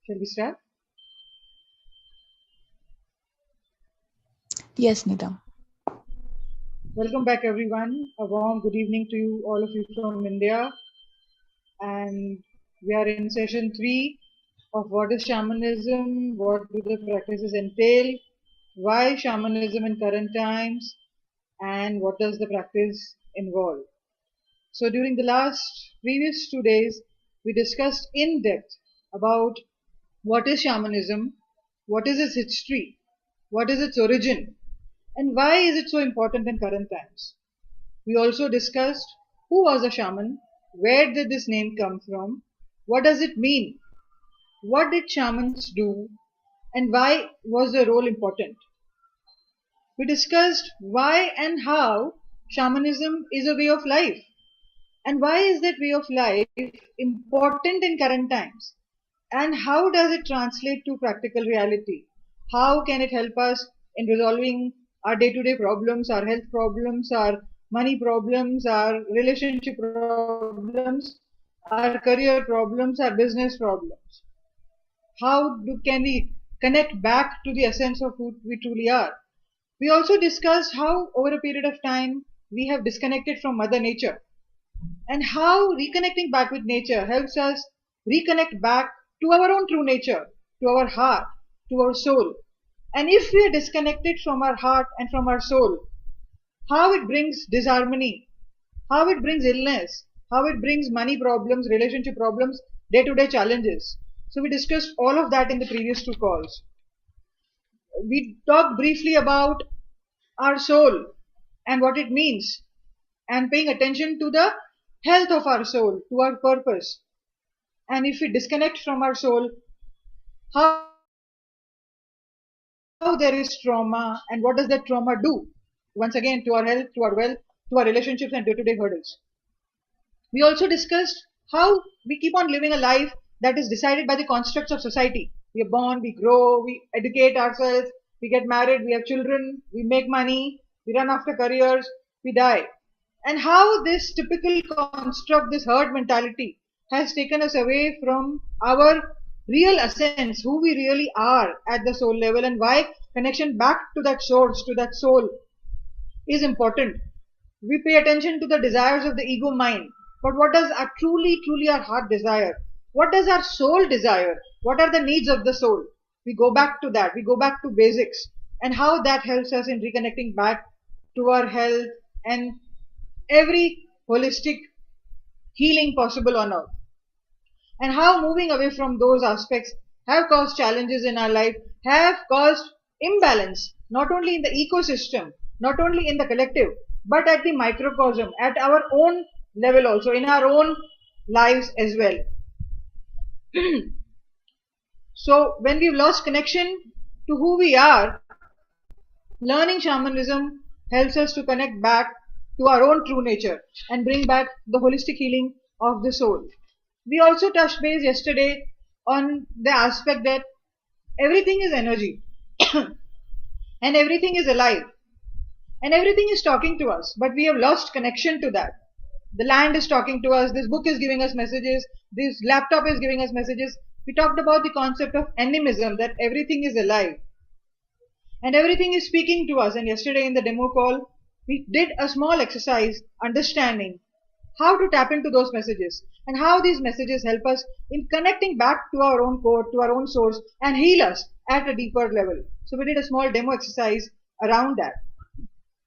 Shall we start? Yes, Neelam. Welcome back, everyone. A warm good evening to you, all of you from India. And we are in session 3 of what is shamanism, what do the practices entail, why shamanism in current times, and what does the practice involve. So, during the previous 2 days, we discussed in depth about what is shamanism, what is its history, what is its origin, and why is it so important in current times. We also discussed who was a shaman, where did this name come from, what does it mean, what did shamans do, and why was their role important. We discussed why and how shamanism is a way of life, and why is that way of life important in current times, and how does it translate to practical reality. How can it help us in resolving our day-to-day problems, our health problems, our money problems, our relationship problems, our career problems, our business problems. Can we connect back to the essence of who we truly are. We also discussed how over a period of time we have disconnected from Mother Nature, and how reconnecting back with nature helps us reconnect back to our own true nature, to our heart, to our soul. And if we are disconnected from our heart and from our soul, how it brings disharmony, how it brings illness, how it brings money problems, relationship problems, day to day challenges. So, we discussed all of that in the previous 2 calls. We talked briefly about our soul and what it means, and paying attention to the health of our soul, to our purpose. And if we disconnect from our soul, how there is trauma and what does that trauma do once again to our health, to our wealth, to our relationships and day-to-day hurdles. We also discussed how we keep on living a life that is decided by the constructs of society. We are born, we grow, we educate ourselves, we get married, we have children, we make money, we run after careers, we die. And how this typical construct, this herd mentality, has taken us away from our real essence, who we really are at the soul level, and why connection back to that source, to that soul, is important. We pay attention to the desires of the ego mind, but what does our truly our heart desire? What does our soul desire? What are the needs of the soul? We go back to that. We go back to basics, and how that helps us in reconnecting back to our health and every holistic healing possible on earth, and how moving away from those aspects have caused challenges in our life, have caused imbalance, not only in the ecosystem, not only in the collective, but at the microcosm, at our own level also, in our own lives as well. So, when we've lost connection to who we are, learning shamanism helps us to connect back to our own true nature and bring back the holistic healing of the soul. We also touched base yesterday on the aspect that everything is energy and everything is alive and everything is talking to us, but we have lost connection to that. The land is talking to us, this book is giving us messages, this laptop is giving us messages. We talked about the concept of animism, that everything is alive and everything is speaking to us. And yesterday in the demo call, we did a small exercise understanding how to tap into those messages and how these messages help us in connecting back to our own core, to our own source, and heal us at a deeper level. So we did a small demo exercise around that.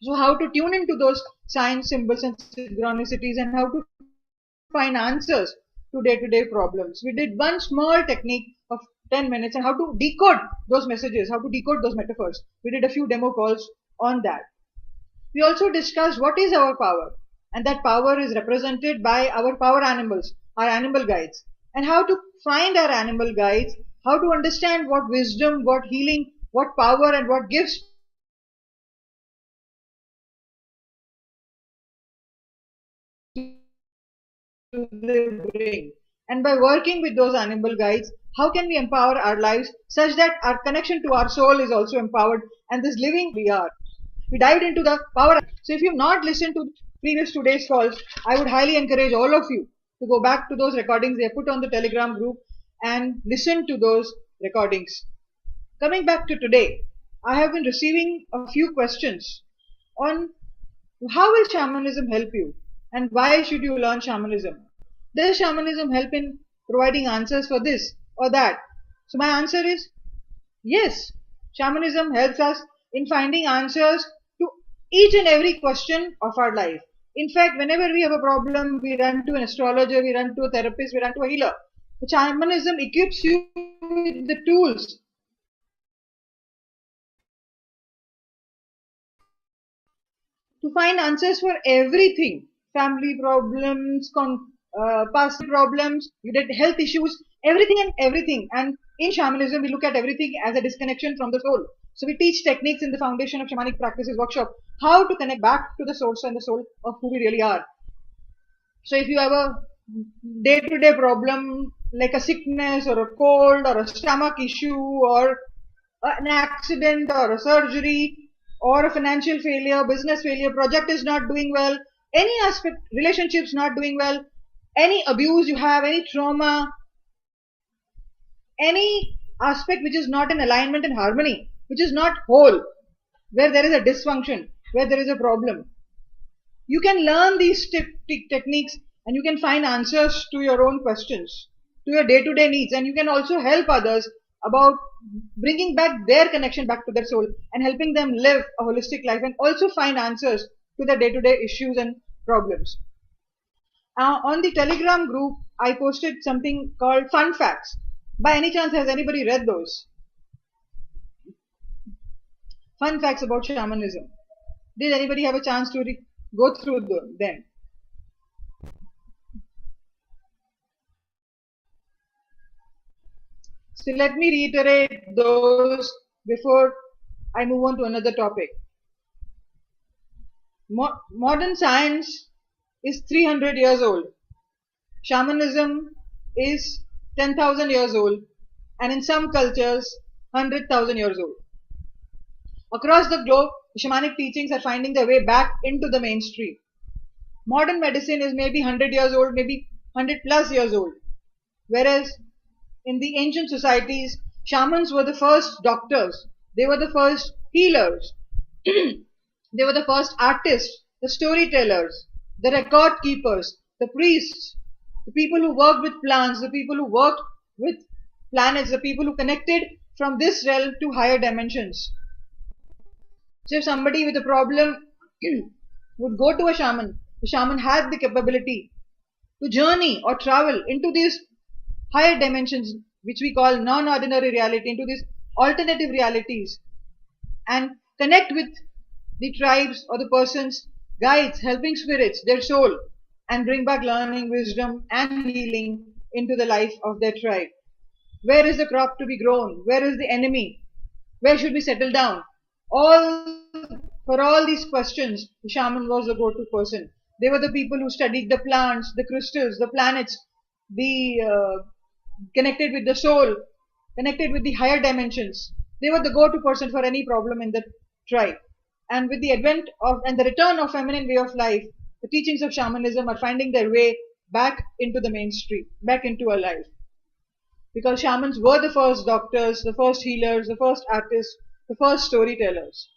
So how to tune into those signs, symbols, and synchronicities, and how to find answers to day-to-day problems. We did one small technique of 10 minutes and how to decode those messages, how to decode those metaphors. We did a few demo calls on that. We also discussed what is our power, and that power is represented by our power animals, our animal guides, and how to find our animal guides, how to understand what wisdom, what healing, what power, and what gifts they bring. And by working with those animal guides, how can we empower our lives such that our connection to our soul is also empowered and this living we are. We dived into the power. So if you've not listened to previous 2 days calls, I would highly encourage all of you to go back to those recordings they put on the Telegram group and listen to those recordings. Coming back to today, I have been receiving a few questions on how will shamanism help you and why should you learn shamanism? Does shamanism help in providing answers for this or that? So my answer is yes. Shamanism helps us in finding answers to each and every question of our life. In fact, whenever we have a problem, we run to an astrologer, we run to a therapist, we run to a healer. Shamanism equips you with the tools to find answers for everything: family problems, past problems, you did health issues, everything and everything. And in shamanism, we look at everything as a disconnection from the soul. So we teach techniques in the Foundation of Shamanic Practices workshop how to connect back to the source and the soul of who we really are. So if you have a day-to-day problem like a sickness or a cold or a stomach issue or an accident or a surgery or a financial failure, business failure, project is not doing well, any aspect, relationships not doing well, any abuse you have, any trauma, any aspect which is not in alignment and harmony, which is not whole, where there is a dysfunction, where there is a problem, you can learn these techniques and you can find answers to your own questions, to your day-to-day needs, and you can also help others about bringing back their connection back to their soul and helping them live a holistic life and also find answers to their day-to-day issues and problems. On the Telegram group, I posted something called Fun Facts. By any chance, has anybody read those? Fun facts about shamanism. Did anybody have a chance to go through them? So let me reiterate those before I move on to another topic. Modern science is 300 years old. Shamanism is 10,000 years old, and in some cultures 100,000 years old. Across the globe, the shamanic teachings are finding their way back into the mainstream. Modern medicine is maybe 100 years old, maybe 100 plus years old, whereas in the ancient societies, shamans were the first doctors, they were the first healers, they were the first artists, the storytellers, the record keepers, the priests, the people who worked with plants, the people who worked with planets, the people who connected from this realm to higher dimensions. So if somebody with a problem would go to a shaman, the shaman had the capability to journey or travel into these higher dimensions, which we call non-ordinary reality, into these alternative realities, and connect with the tribes or the persons, guides, helping spirits, their soul, and bring back learning, wisdom, and healing into the life of their tribe. Where is the crop to be grown? Where is the enemy? Where should we settle down? For all these questions, the shaman was the go-to person. They were the people who studied the plants, the crystals, the planets, the connected with the soul, connected with the higher dimensions. They were the go-to person for any problem in the tribe. And with the advent of and the return of feminine way of life, the teachings of shamanism are finding their way back into the mainstream, back into our life. Because shamans were the first doctors, the first healers, the first artists, the first storytellers.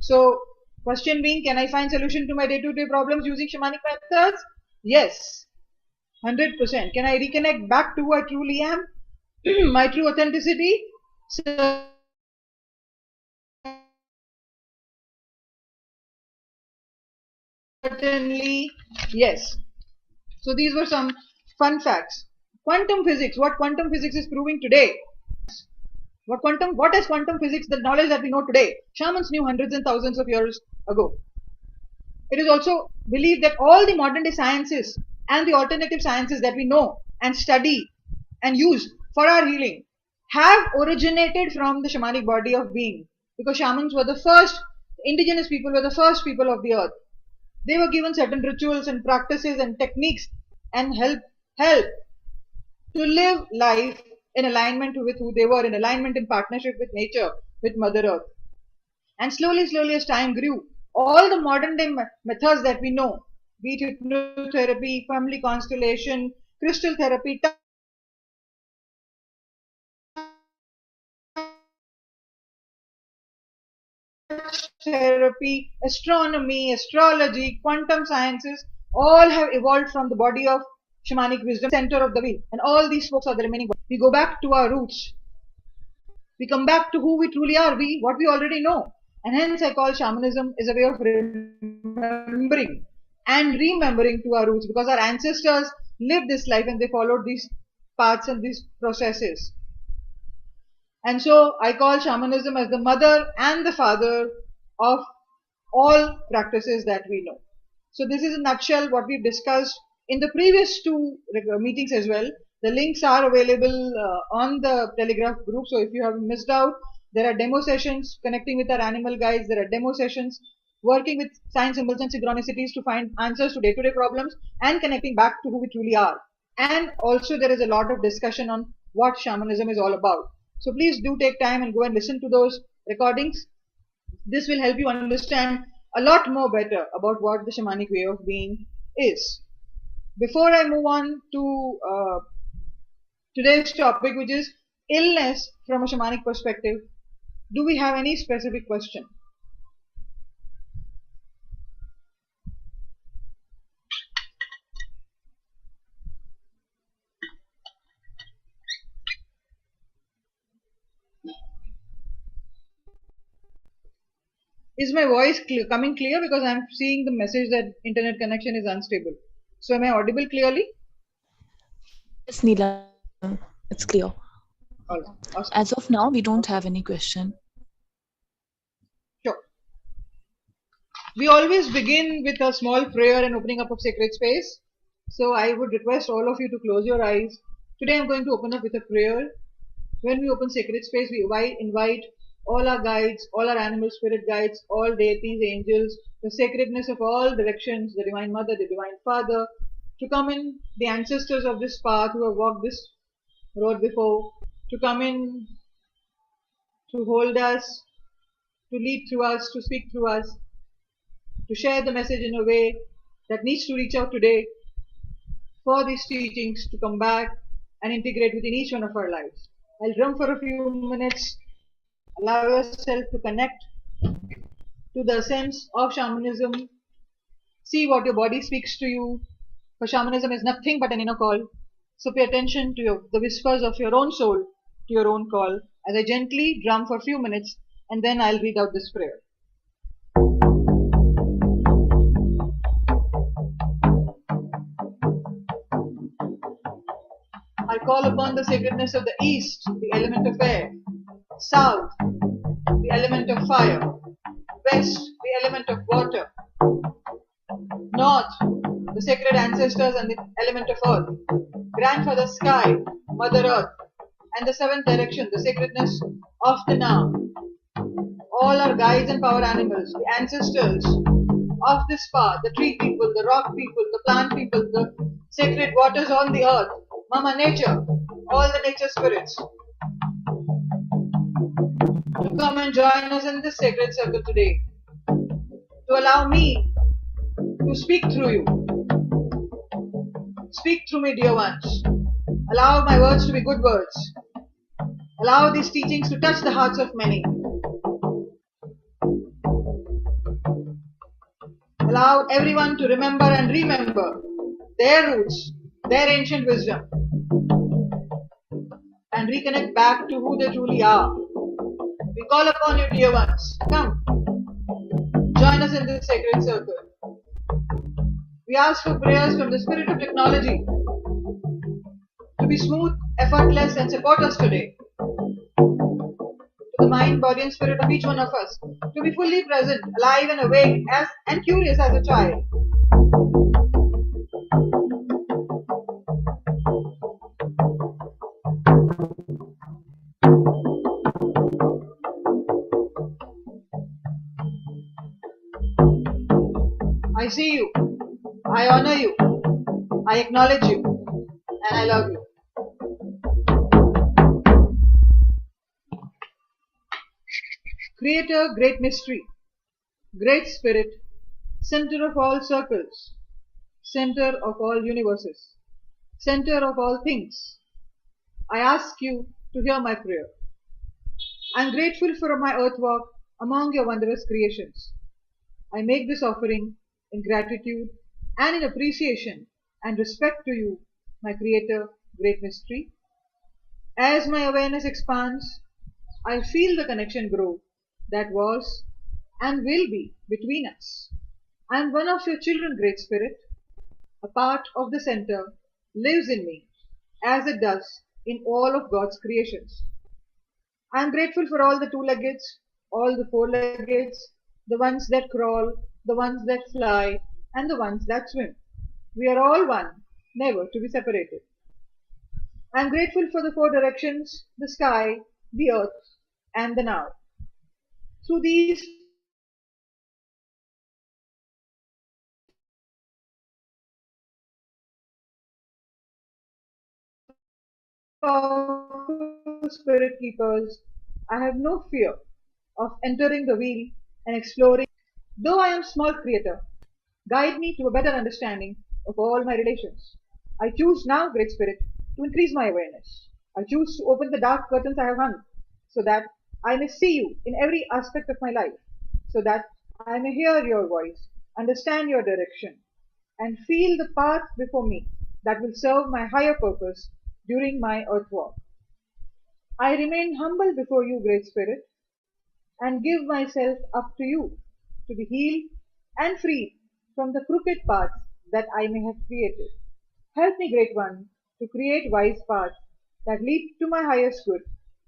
So, question being, can I find solution to my day-to-day problems using shamanic methods? Yes, 100%. Can I reconnect back to who I truly am? My true authenticity? Certainly, yes. So these were some fun facts. Quantum physics, what quantum physics is proving today. What is quantum physics? The knowledge that we know today. Shamans knew hundreds and thousands of years ago. It is also believed that all the modern day sciences and the alternative sciences that we know and study and use for our healing have originated from the shamanic body of being, because shamans were the first, indigenous people were the first people of the earth. They were given certain rituals and practices and techniques and help to live life in alignment with who they were, in alignment, in partnership with nature, with Mother Earth. And slowly, as time grew, all the modern day methods that we know, be it hypnotherapy, family constellation, crystal therapy, therapy, astronomy, astrology, quantum sciences, all have evolved from the body of shamanic wisdom, center of the wheel. And all these folks are the remaining. We go back to our roots. We come back to who we truly are, what we already know. And hence I call shamanism is a way of remembering and remembering to our roots, because our ancestors lived this life and they followed these paths and these processes. And so I call shamanism as the mother and the father of all practices that we know. So this is in a nutshell what we've discussed in the previous two meetings as well. The links are available on the Telegraph group. So if you have missed out, there are demo sessions connecting with our animal guides. There are demo sessions working with sign symbols and synchronicities to find answers to day-to-day problems and connecting back to who we truly are. And also there is a lot of discussion on what shamanism is all about. So please do take time and go and listen to those recordings. This will help you understand a lot more better about what the shamanic way of being is. Before I move on to today's topic, which is illness from a shamanic perspective, do we have any specific question? Is my voice coming clear? Because I'm seeing the message that internet connection is unstable. So am I audible clearly? Yes, Neelam, it's clear. Awesome. As of now, we don't have any question. Sure. We always begin with a small prayer and opening up of sacred space. So I would request all of you to close your eyes. Today I'm going to open up with a prayer. When we open sacred space, we invite all our guides, all our animal spirit guides, all deities, angels, the sacredness of all directions, the Divine Mother, the Divine Father, to come in, the ancestors of this path who have walked this road before, to come in, to hold us, to lead through us, to speak through us, to share the message in a way that needs to reach out today for these teachings to come back and integrate within each one of our lives. I'll drum for a few minutes. Allow yourself to connect to the essence of shamanism. See what your body speaks to you. For shamanism is nothing but an inner call. So pay attention to the whispers of your own soul, to your own call, as I gently drum for a few minutes, and then I'll read out this prayer. I call upon the sacredness of the east, the element of air, south, the element of fire, west, the element of water, north, the sacred ancestors and the element of earth, grandfather sky, mother earth, and the seventh direction, the sacredness of the now. All our guides and power animals, the ancestors of this path, the tree people, the rock people, the plant people, the sacred waters on the earth, Mama Nature, all the nature spirits, to come and join us in this sacred circle today, to allow me to speak through you. Speak through me, dear ones. Allow my words to be good words. Allow these teachings to touch the hearts of many. Allow everyone to remember and remember their roots, their ancient wisdom, and reconnect back to who they truly are. We call upon you, dear ones. Come, join us in this sacred circle. We ask for prayers from the spirit of technology to be smooth, effortless, and support us today. To the mind, body, and spirit of each one of us to be fully present, alive, and awake and curious as a child. I see you, I honor you, I acknowledge you, and I love you. Creator, great mystery, great spirit, center of all circles, center of all universes, center of all things, I ask you to hear my prayer. I am grateful for my earth walk among your wondrous creations. I make this offering in gratitude and in appreciation and respect to you, my Creator, Great Mystery. As my awareness expands, I feel the connection grow that was and will be between us. I am one of your children, Great Spirit. A part of the center lives in me, as it does in all of God's creations. I am grateful for all the two-leggeds, all the four-leggeds, the ones that crawl, the ones that fly, and the ones that swim. We are all one, never to be separated. I am grateful for the four directions, the sky, the earth, and the now. Through these powerful spirit keepers, I have no fear of entering the wheel and exploring. Though I am small creator, guide me to a better understanding of all my relations. I choose now, Great Spirit, to increase my awareness. I choose to open the dark curtains I have hung so that I may see you in every aspect of my life, so that I may hear your voice, understand your direction, and feel the path before me that will serve my higher purpose during my earth walk. I remain humble before you, Great Spirit, and give myself up to you to be healed and freed from the crooked paths that I may have created. Help me, Great One, to create wise paths that lead to my highest good,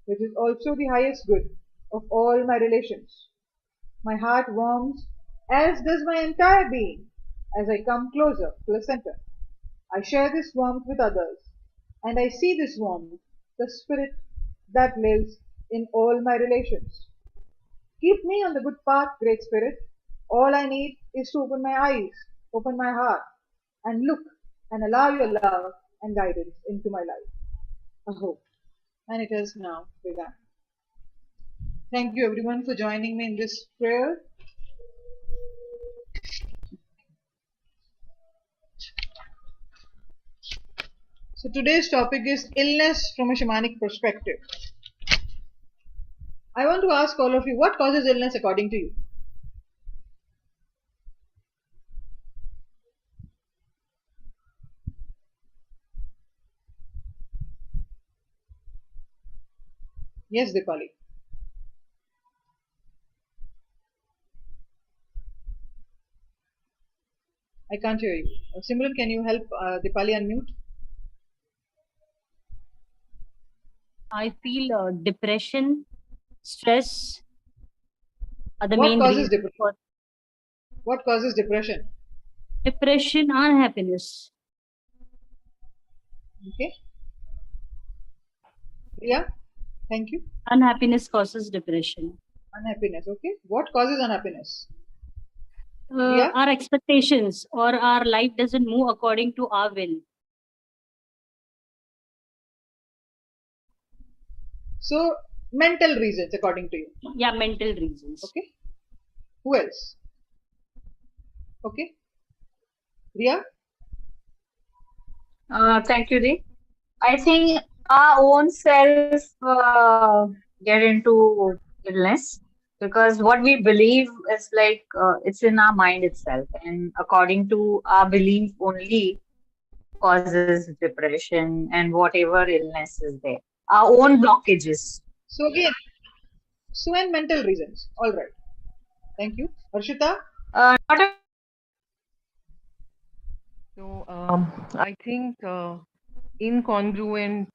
which is also the highest good of all my relations. My heart warms, as does my entire being, as I come closer to the center. I share this warmth with others, and I see this warmth, the spirit that lives in all my relations. Keep me on the good path, Great Spirit. All I need is to open my eyes, open my heart, and look and allow your love and guidance into my life. I hope. And it has now begun. Thank you everyone for joining me in this prayer. So today's topic is illness from a shamanic perspective. I want to ask all of you, what causes illness according to you? Yes, Dipali. I can't hear you. Simran, can you help Dipali unmute? I feel depression, stress are the What main causes reasons depression? for What causes depression? depression, unhappiness. Okay. Yeah. Thank you. Unhappiness causes depression. Unhappiness. Okay. What causes unhappiness? Yeah. Our expectations or our life doesn't move according to our will. So mental reasons, according to you. Yeah, mental reasons. Okay. Who else? Okay. Ria. Thank you, Dee. I think our own self get into illness because what we believe is like it's in our mind itself, and according to our belief only causes depression and whatever illness is there. Our own blockages. So again, so and mental reasons. All right. Thank you. Harshita. Not a So I think incongruent,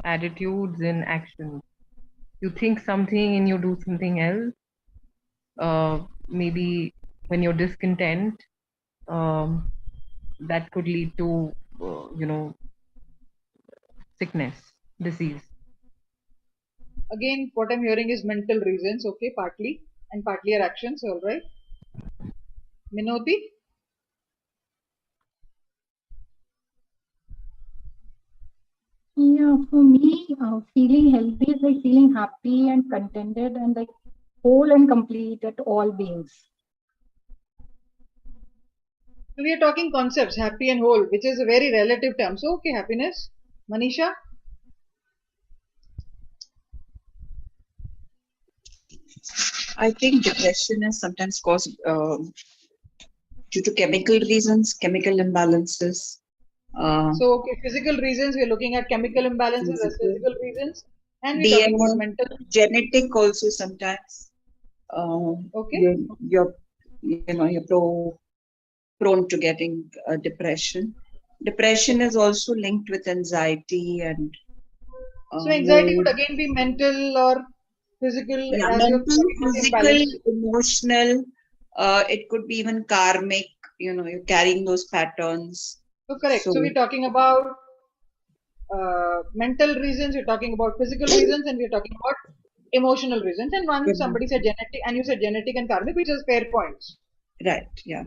attitudes and actions. You think something and you do something else. Maybe when you're discontent, that could lead to, sickness, disease. Again, what I'm hearing is mental reasons. Okay, partly and partly are actions. All right. Minoti. Yeah, for me, feeling healthy is like feeling happy and contented and like whole and complete at all beings. So we are talking concepts, happy and whole, which is a very relative term. So okay, happiness. Manisha. I think depression is sometimes caused due to chemical reasons, chemical imbalances. So, okay, physical reasons, we're looking at chemical imbalances as Physical, physical reasons, and we're talking about DNA, mental. genetic also sometimes. Okay. You're prone to getting depression. Depression is also linked with anxiety and So, anxiety mood. could again be mental or physical, Yeah, as you're mental, talking about physical, imbalance. emotional. It could be even karmic. You're carrying those patterns. So, correct. So, So we're talking about mental reasons, we're talking about physical reasons, and we're talking about emotional reasons. And one, somebody said genetic, and you said genetic and karmic, which is fair points. right, yeah.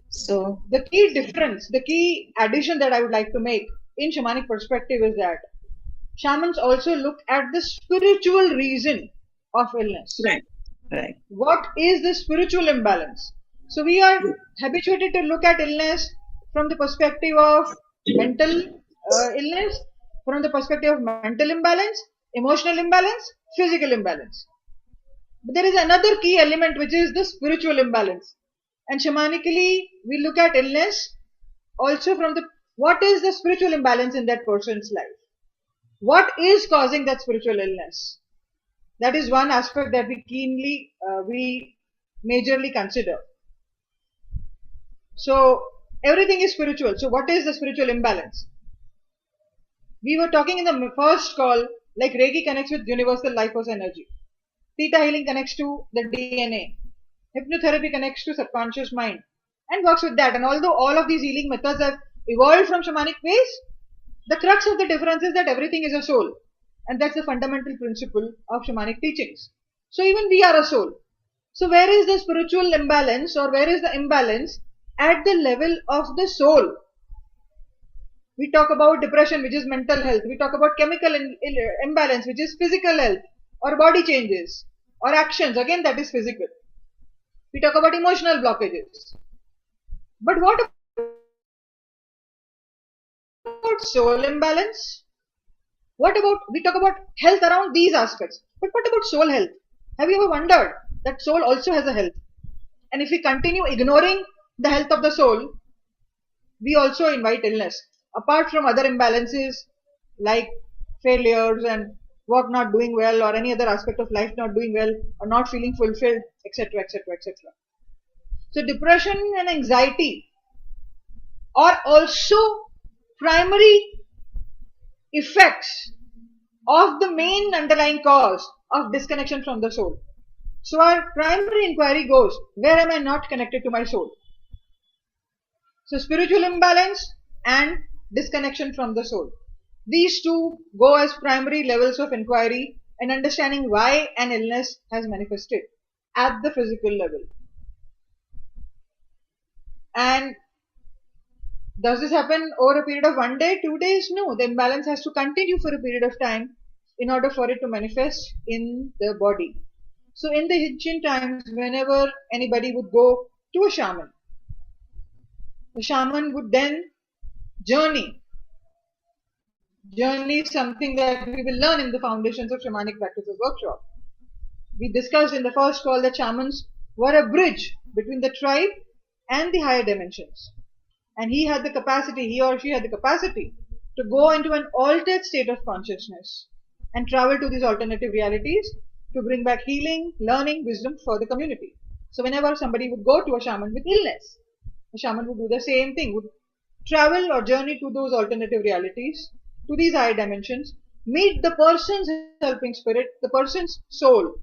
So The key difference, the key addition that I would like to make in shamanic perspective is that shamans also look at the spiritual reason of illness. right. What is the spiritual imbalance? So we are habituated to look at illness from the perspective of mental illness, from the perspective of mental imbalance, emotional imbalance, physical imbalance. But there is another key element which is the spiritual imbalance. And shamanically, we look at illness also from the what is the spiritual imbalance in that person's life? What is causing that spiritual illness? That is one aspect that we majorly consider. So everything is spiritual. So what is the spiritual imbalance? We were talking in the first call, like Reiki connects with universal life force energy. Theta healing connects to the DNA. Hypnotherapy connects to subconscious mind and works with that. And although all of these healing methods have evolved from shamanic ways, the crux of the difference is that everything is a soul. And that's the fundamental principle of shamanic teachings. So even we are a soul. So where is the spiritual imbalance or where is the imbalance at the level of the soul? We talk about depression, which is mental health. We talk about chemical imbalance, which is physical health or body changes or actions. Again, that is physical. We talk about emotional blockages. But what about soul imbalance? What about, we talk about health around these aspects. But what about soul health? Have you ever wondered that soul also has a health? And if we continue ignoring the health of the soul, we also invite illness. Apart from other imbalances like failures and work not doing well or any other aspect of life not doing well or not feeling fulfilled, etc., etc., etc. So depression and anxiety are also primary effects of the main underlying cause of disconnection from the soul. So our primary inquiry goes, where am I not connected to my soul? So spiritual imbalance and disconnection from the soul. These two go as primary levels of inquiry and understanding why an illness has manifested at the physical level. And does this happen over a period of 1 day, 2 days? No, the imbalance has to continue for a period of time in order for it to manifest in the body. So in the ancient times, whenever anybody would go to a shaman, the shaman would then journey. Journey is something that we will learn in the Foundations of Shamanic Practices workshop. We discussed in the first call that shamans were a bridge between the tribe and the higher dimensions. And he or she had the capacity to go into an altered state of consciousness and travel to these alternative realities to bring back healing, learning, wisdom for the community. So whenever somebody would go to a shaman with illness, the shaman would do the same thing, would travel or journey to those alternative realities, to these higher dimensions, meet the person's helping spirit, the person's soul,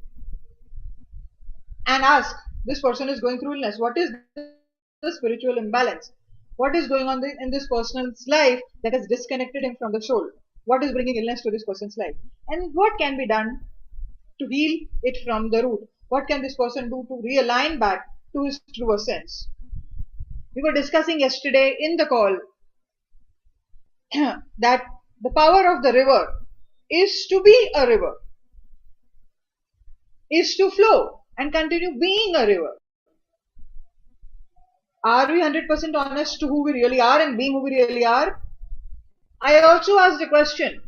and ask, this person is going through illness, what is the spiritual imbalance? What is going on in this person's life that has disconnected him from the soul? What is bringing illness to this person's life? And what can be done to heal it from the root? What can this person do to realign back to his true essence? We were discussing yesterday in the call that the power of the river is to be a river, is to flow and continue being a river. Are we 100% honest to who we really are and being who we really are? I also asked a question.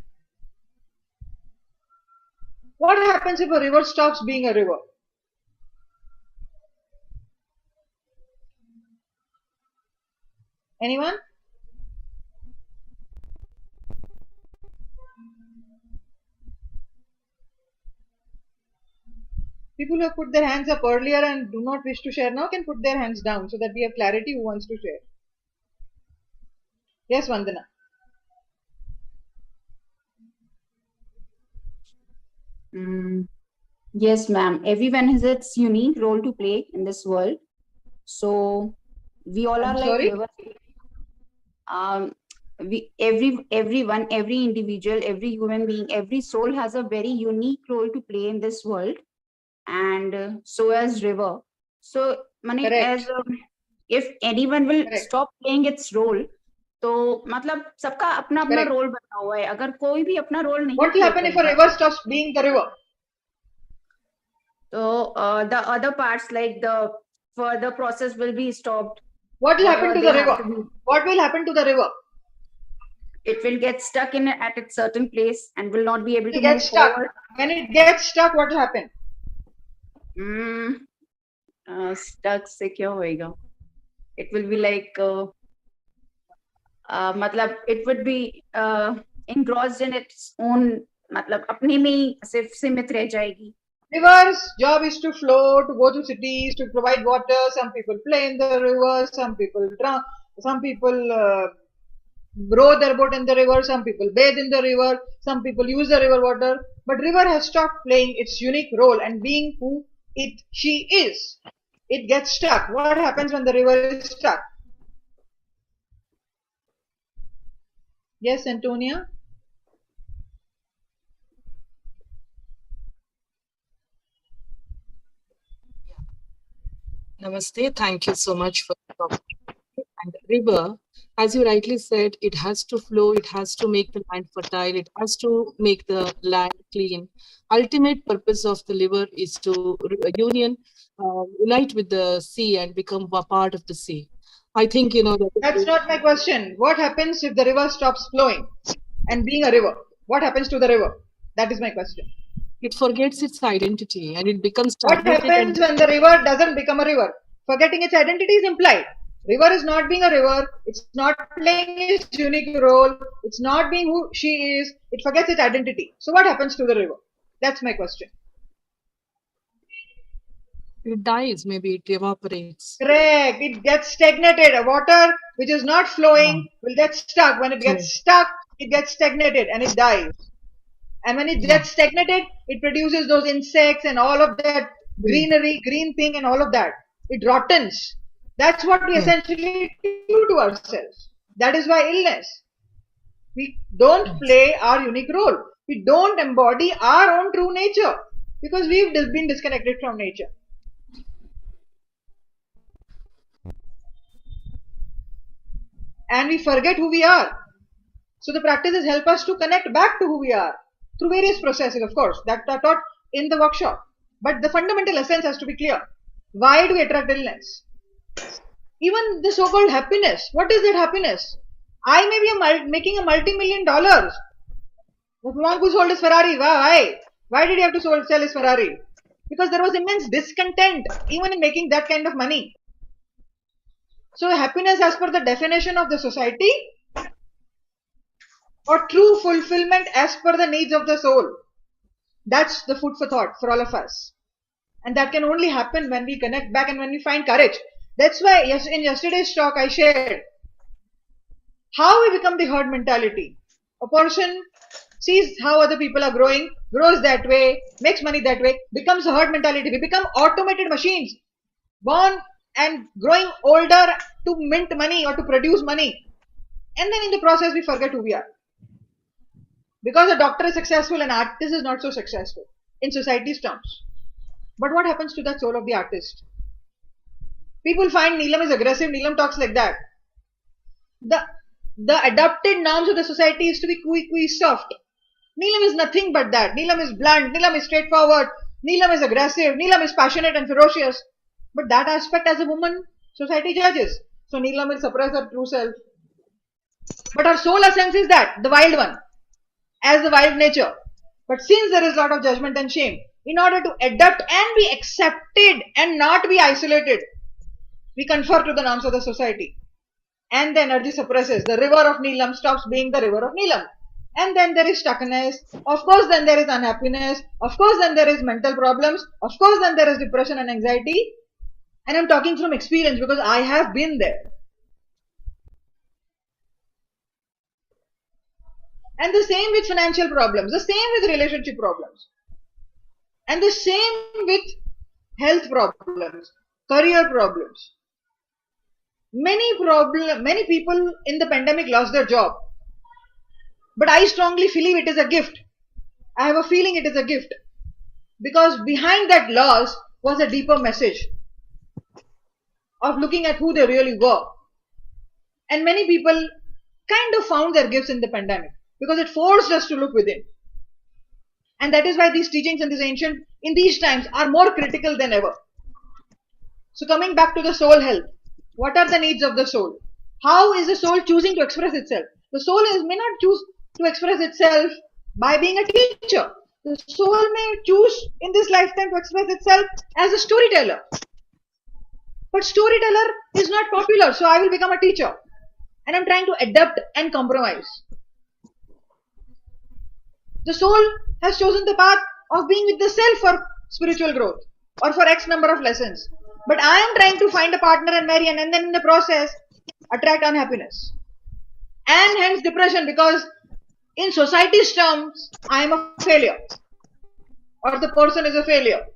What happens if a river stops being a river? Anyone? People who have put their hands up earlier and do not wish to share now can put their hands down so that we have clarity who wants to share. Yes, Vandana. Yes, ma'am. Everyone has its unique role to play in this world. So we all I'm are like sorry? rivers. Everyone, every individual, every human being, every soul has a very unique role to play in this world, and so as river. So, Mani, Correct. as if anyone will Correct. stop playing its role, तो मतलब सबका अपना अपना Correct. Role बना हुआ है. अगर कोई भी अपना रोल नहीं What will play happen if a करेगा, river stops being the river? so the other parts like the further process will be stopped. What will happen Whatever to the they have river? to do, What will happen to the river? it will get stuck in at its certain place and will not be able It to will get move stuck. forward. When it gets stuck, what will happen? Stuck से क्या होएगा? It will be like मतलब it would be engrossed in its own, मतलब अपने में ही सिर्फ सीमित रह जाएगी. River's job is to flow, to go to cities, to provide water. Some people play in the river, some people drown, some people row their boat in the river, some people bathe in the river, some people use the river water. But river has stopped playing its unique role and being who she is. It gets stuck. What happens when the river is stuck? Yes, Antonia? Namaste. Thank you so much for the topic. And river, as you rightly said, it has to flow, it has to make the land fertile, it has to make the land clean. Ultimate purpose of the river is to unite with the sea and become a part of the sea. I think, That's not my question. What happens if the river stops flowing and being a river? What happens to the river? That is my question. it forgets its identity and it becomes What stagnated happens when the river doesn't become a river? Forgetting its identity is implied. River is not being a river. It's not playing its unique role. It's not being who she is. It forgets its identity. So what happens to the river? That's my question. it dies, maybe it evaporates. Correct. It gets stagnated. A water which is not flowing will get stuck. When it gets stuck, it gets stagnated and it dies. And when it gets stagnated, it produces those insects and all of that greenery, green thing and all of that. It rottens. That's what we essentially do to ourselves. That is why illness. We don't play our unique role. We don't embody our own true nature because we've been disconnected from nature. And we forget who we are. So the practices help us to connect back to who we are through various processes, of course, that are taught in the workshop. But the fundamental essence has to be clear. Why do we attract illness? Even the so-called happiness. What is that happiness? I may be making a multi-million dollars. The monk who sold his Ferrari, why? Why did he have to sell his Ferrari? Because there was immense discontent even in making that kind of money. So happiness as per the definition of the society or true fulfillment as per the needs of the soul. That's the food for thought for all of us. And that can only happen when we connect back and when we find courage. That's why in yesterday's talk I shared how we become the herd mentality. A person sees how other people are growing, grows that way, makes money that way, becomes a herd mentality. We become automated machines, born and growing older to mint money or to produce money. And then in the process we forget who we are. Because a doctor is successful, an artist is not so successful in society's terms. But what happens to the soul of the artist? People find Neelam is aggressive, Neelam talks like that. The adopted norms of the society is to be quick, soft. Neelam is nothing but that. Neelam is blunt, Neelam is straightforward, Neelam is aggressive, Neelam is passionate and ferocious. But that aspect as a woman, society judges. So Neelam will suppress her true self. But her soul essence is that, the wild one, as the wild nature. But since there is a lot of judgment and shame, in order to adapt and be accepted and not be isolated, we conform to the norms of the society. and the energy suppresses. The river of Neelam stops being the river of Neelam. And then there is stuckness. Of course, then there is unhappiness. Of course, then there is mental problems. Of course, then there is depression and anxiety. And I'm talking from experience because I have been there. And the same with financial problems, the same with relationship problems, and the same with health problems, career problems. Many people in the pandemic lost their job. But I strongly believe it is a gift. I have a feeling it is a gift. Because behind that loss was a deeper message of looking at who they really were. And many people kind of found their gifts in the pandemic because it forced us to look within. And that is why these teachings in these times are more critical than ever. So coming back to the soul health, what are the needs of the soul? How is the soul choosing to express itself? The soul may not choose to express itself by being a teacher. The soul may choose in this lifetime to express itself as a storyteller. But storyteller is not popular, so I will become a teacher. And I'm trying to adapt and compromise. The soul has chosen the path of being with the self for spiritual growth or for X number of lessons. But I am trying to find a partner and marry, and then in the process attract unhappiness. And hence depression, because in society's terms, I am a failure. Or the person is a failure.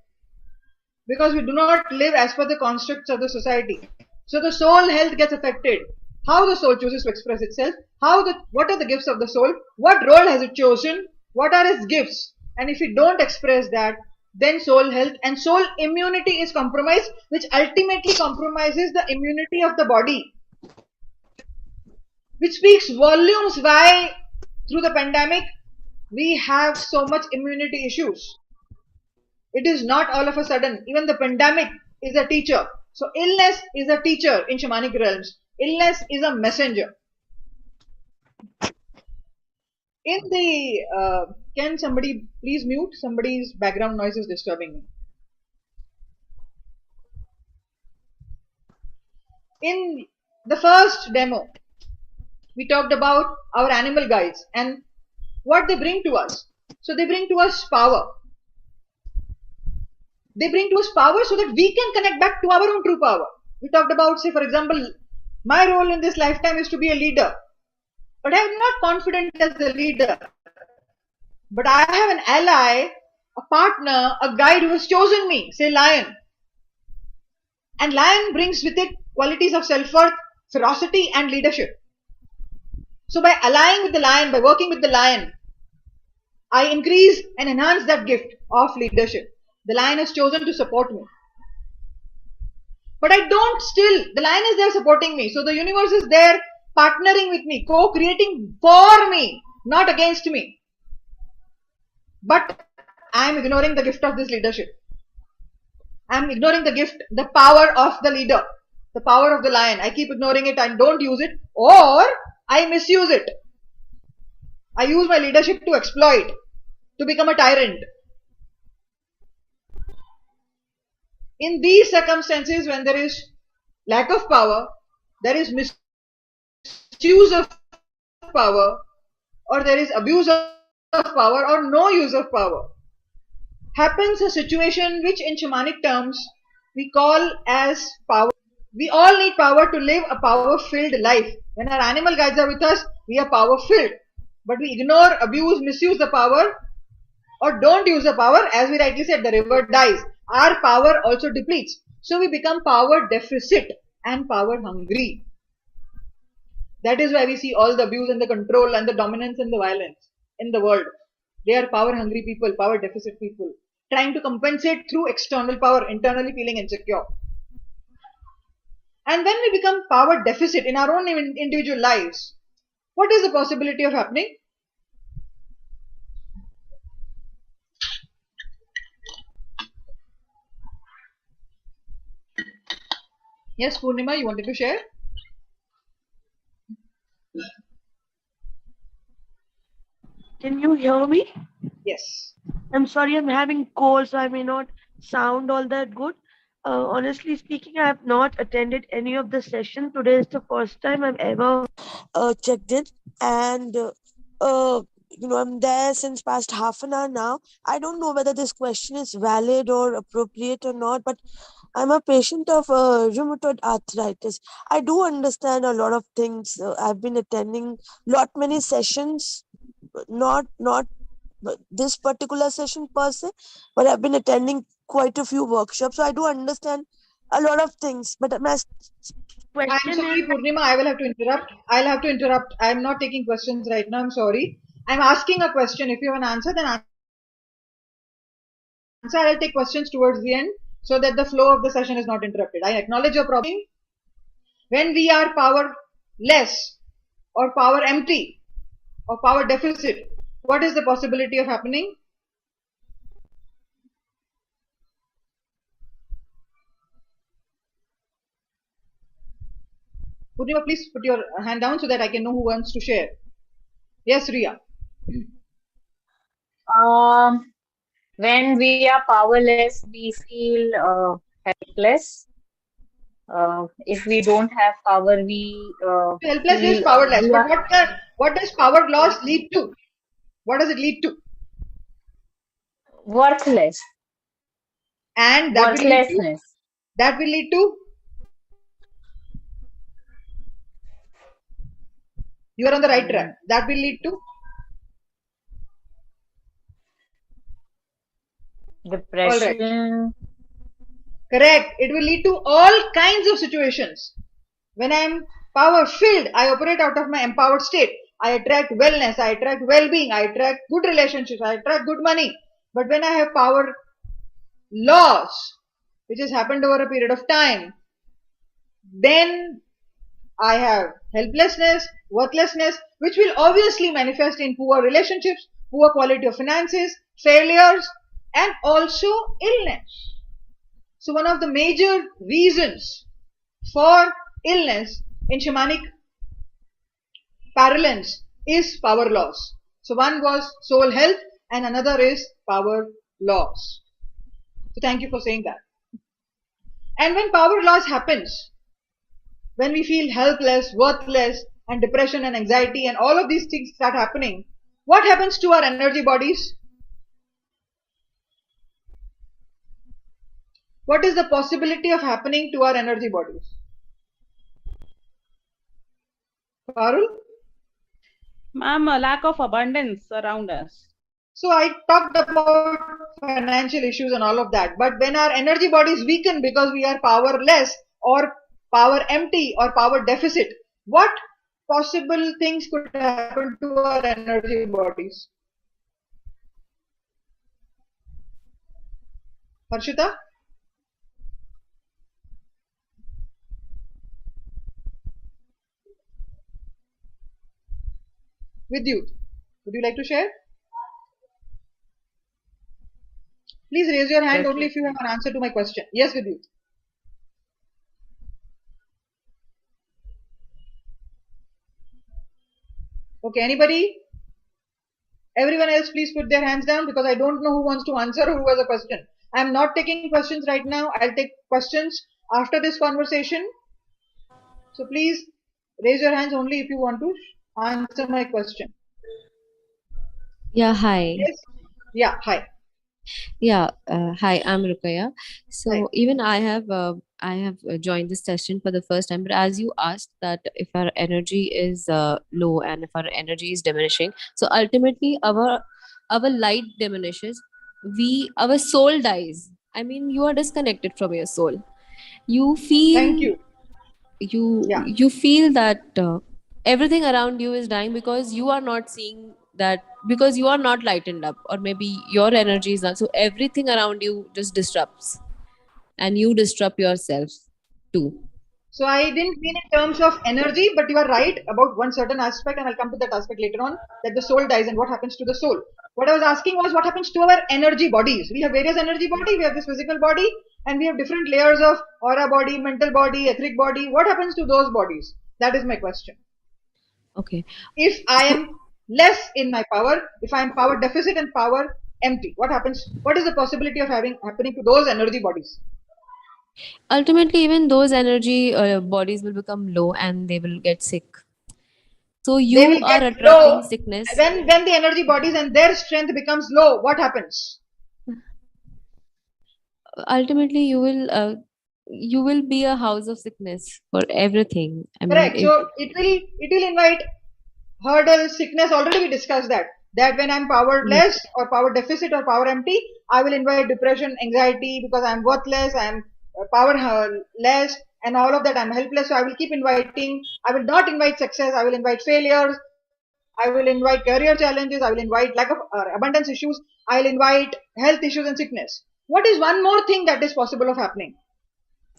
Because we do not live as per the constructs of the society. So the soul health gets affected. How the soul chooses to express itself, what are the gifts of the soul, what role has it chosen, what are its gifts, and if we don't express that, then soul health and soul immunity is compromised, which ultimately compromises the immunity of the body, which speaks volumes why through the pandemic we have so much immunity issues. It is not all of a sudden. Even the pandemic is a teacher. So illness is a teacher in shamanic realms. Illness is a messenger. In the can somebody please mute? Somebody's background noise is disturbing me. In the first demo, we talked about our animal guides and what they bring to us. So they bring to us power. They bring to us power so that we can connect back to our own true power. We talked about, say, for example, my role in this lifetime is to be a leader. But I am not confident as a leader. But I have an ally, a partner, a guide who has chosen me, say lion. And lion brings with it qualities of self-worth, ferocity and leadership. So by allying with the lion, by working with the lion, I increase and enhance that gift of leadership. The lion has chosen to support me. But the lion is there supporting me. So the universe is there partnering with me, co-creating for me, not against me. But I am ignoring the gift of this leadership. I am ignoring the gift, the power of the leader, the power of the lion. I keep ignoring it and don't use it, or I misuse it. I use my leadership to exploit, to become a tyrant. In these circumstances, when there is lack of power, there is misuse of power, or there is abuse of power, or no use of power, happens a situation which in shamanic terms we call as power. We all need power to live a power-filled life. When our animal guides are with us, we are power-filled. But we ignore, abuse, misuse the power, or don't use the power. As we rightly said, the river dies. Our power also depletes. So we become power deficit and power hungry. That is why we see all the abuse and the control and the dominance and the violence in the world. They are power hungry people, power deficit people, trying to compensate through external power, internally feeling insecure. And when we become power deficit in our own individual lives, what is the possibility of happening? Yes, Purnima, you wanted to share? Can you hear me? Yes. I'm sorry, I'm having cold, so I may not sound all that good. Honestly speaking, I have not attended any of the session. Today is the first time I've ever checked in, and I'm there since past half an hour now. I don't know whether this question is valid or appropriate or not, but I'm a patient of rheumatoid arthritis. I do understand a lot of things. I've been attending many sessions, not this particular session per se, but I've been attending quite a few workshops, so I do understand a lot of things. But my I'm question is, sorry, Purnima, I will have to interrupt. I'll have to interrupt. I'm not taking questions right now. I'm sorry. I'm asking a question. If you have an answer, then answer. I'll take questions towards the end so that the flow of the session is not interrupted. I acknowledge your problem. When we are powerless or power empty or power deficit, what is the possibility of happening? Purnima, please put your hand down so that I can know who wants to share. Yes, Ria. When we are powerless, we feel helpless. If we don't have power, we Helpless is feel powerless. we But are what does power loss lead to? What does it lead to? worthless, And worthlessness. that will lead to, you are on the right track. That will lead to all right. Depression. Correct. It will lead to all kinds of situations. When I'm power filled, I operate out of my empowered state. I attract wellness, I attract well-being, I attract good relationships, I attract good money. But when I have power loss, which has happened over a period of time, then I have helplessness, worthlessness, which will obviously manifest in poor relationships, poor quality of finances, failures, and also illness. So one of the major reasons for illness in shamanic parlance is power loss. So one was soul health and another is power loss. So thank you for saying that. And when power loss happens, when we feel helpless, worthless, and depression and anxiety and all of these things start happening, what happens to our energy bodies? What is the possibility of happening to our energy bodies? Parul? Ma'am, a lack of abundance around us. So I talked about financial issues and all of that. But when our energy bodies weaken because we are powerless or power empty or power deficit, what possible things could happen to our energy bodies? Harshita? Vidyut, would you like to share? Please raise your hand only if you have an answer to my question. Yes, Vidyut. Okay, anybody? Everyone else, please put their hands down because I don't know who wants to answer or who has a question. I am not taking questions right now. I'll take questions after this conversation. So please raise your hands only if you want to answer my question. Yeah, hi. Yes? Yeah, hi. Yeah, hi, I'm Rukaya. So Hi. even I have joined this session for the first time, but as you asked that if our energy is low and if our energy is diminishing, so ultimately our light diminishes, our soul dies. I mean, you are disconnected from your soul. You Thank feel you. Yeah. you feel that everything around you is dying because you are not seeing that, because you are not lightened up, or maybe your energy is not, so everything around you just disrupts and you disrupt yourself too. So I didn't mean in terms of energy, but you are right about one certain aspect, and I'll come to that aspect later on, that the soul dies and what happens to the soul. What I was asking was what happens to our energy bodies. We have various energy body, we have this physical body, and we have different layers of aura body, mental body, etheric body. What happens to those bodies? That is my question. Okay. If I am less in my power, if I am power deficit and power empty, what happens? What is the possibility of happening to those energy bodies? Ultimately, even those energy bodies will become low and they will get sick. So They you will are get attracting low. sickness. When the energy bodies and their strength becomes low, what happens? Ultimately, you will be a house of sickness for everything. I mean, Correct. So it will invite hurdles, sickness. Already we discussed that when I'm yes, powerless or power deficit or power empty, I will invite depression, anxiety because I'm worthless, I'm powerless, and all of that. I'm helpless. So I will keep inviting. I will not invite success. I will invite failures. I will invite career challenges. I will invite lack of abundance issues. I'll invite health issues and sickness. What is one more thing that is possible of happening?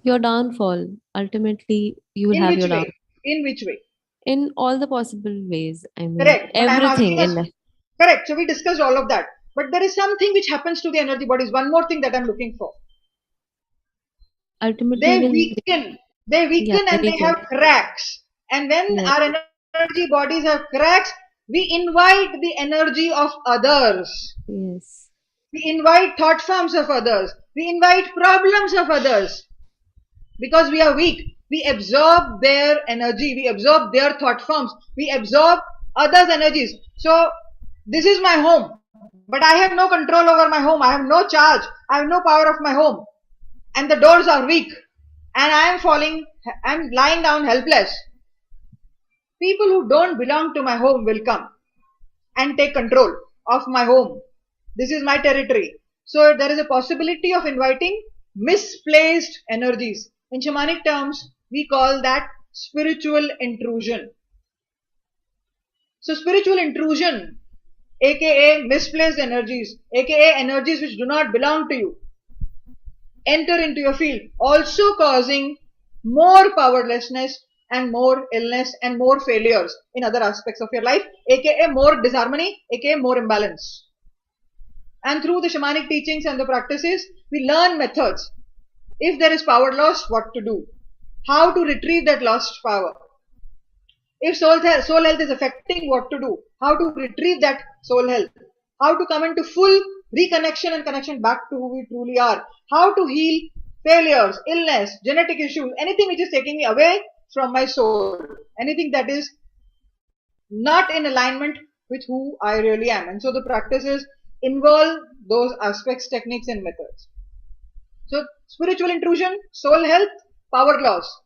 your downfall. Ultimately, you will In have which your down way? In which way? in all the possible ways. I mean, Correct. But I am everything asking in us. life. Correct. So we discussed all of that. But there is something which happens to the energy bodies. One more thing that I'm looking for. Ultimately, They when weaken. They yeah, weaken they and they weaken. have cracks. And when Yeah, our energy bodies have cracks, we invite the energy of others. yes. We invite thought forms of others. We invite problems of others. Because we are weak, we absorb their energy, we absorb their thought forms, we absorb others' energies. So, this is my home, but I have no control over my home, I have no charge, I have no power of my home, and the doors are weak, and I am falling, I am lying down helpless. People who don't belong to my home will come and take control of my home. This is my territory. So there is a possibility of inviting misplaced energies. In shamanic terms, we call that spiritual intrusion. So spiritual intrusion, aka misplaced energies, aka energies which do not belong to you, enter into your field, also causing more powerlessness and more illness and more failures in other aspects of your life, aka more disharmony, aka more imbalance. And through the shamanic teachings and the practices, we learn methods. If there is power loss, what to do? How to retrieve that lost power? If soul health is affecting, what to do? How to retrieve that soul health? How to come into full reconnection and connection back to who we truly are? How to heal failures, illness, genetic issues, anything which is taking me away from my soul, anything that is not in alignment with who I really am. And so the practices involve those aspects, techniques, and methods. So, spiritual intrusion, soul health, power loss.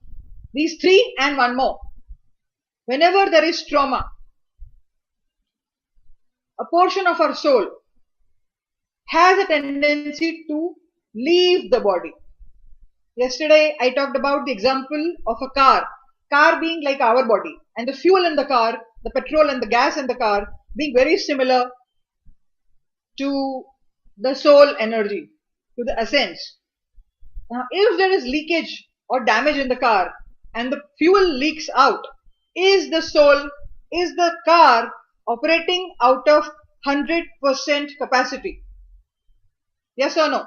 These three and one more. Whenever there is trauma, a portion of our soul has a tendency to leave the body. Yesterday, I talked about the example of a car being like our body, and the fuel in the car, the petrol and the gas in the car being very similar to the soul energy, to the essence. Now, if there is leakage or damage in the car and the fuel leaks out, is the car operating out of 100% capacity? Yes or no?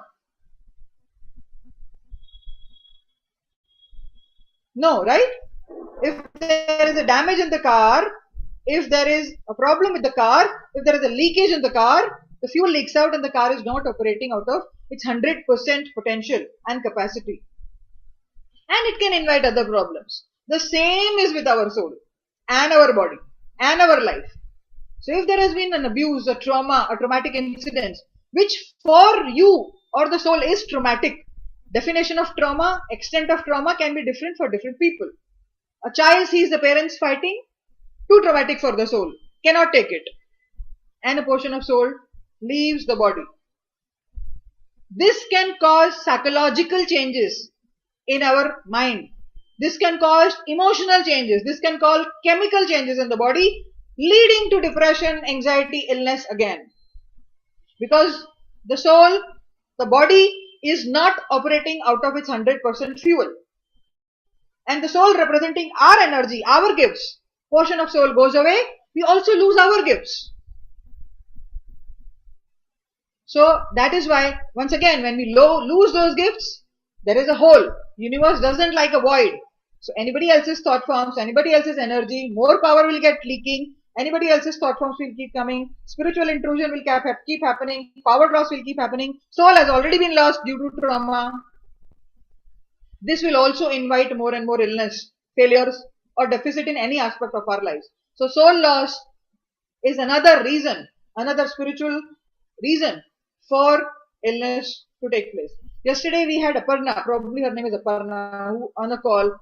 No, right? If there is a damage in the car, if there is a problem with the car, if there is a leakage in the car, the fuel leaks out and the car is not operating out of its 100% potential and capacity. And it can invite other problems. The same is with our soul and our body and our life. So if there has been an abuse, a trauma, a traumatic incident, which for you or the soul is traumatic, definition of trauma, extent of trauma can be different for different people. A child sees the parents fighting, too traumatic for the soul, cannot take it. And a portion of soul leaves the body. This can cause psychological changes in our mind. This can cause emotional changes. This can cause chemical changes in the body, leading to depression, anxiety, illness again. Because the soul, the body is not operating out of its 100% fuel. And the soul representing our energy, our gifts, portion of soul goes away, we also lose our gifts. So that is why, once again, when we lose those gifts, there is a hole. Universe doesn't like a void. So anybody else's thought forms, anybody else's energy, more power will get leaking. Anybody else's thought forms will keep coming. Spiritual intrusion will keep happening. Power loss will keep happening. Soul has already been lost due to trauma. this will also invite more and more illness, failures, or deficit in any aspect of our lives. So soul loss is another reason, another spiritual reason for illness to take place. Yesterday we had Aparna, probably her name is Aparna, who on a call,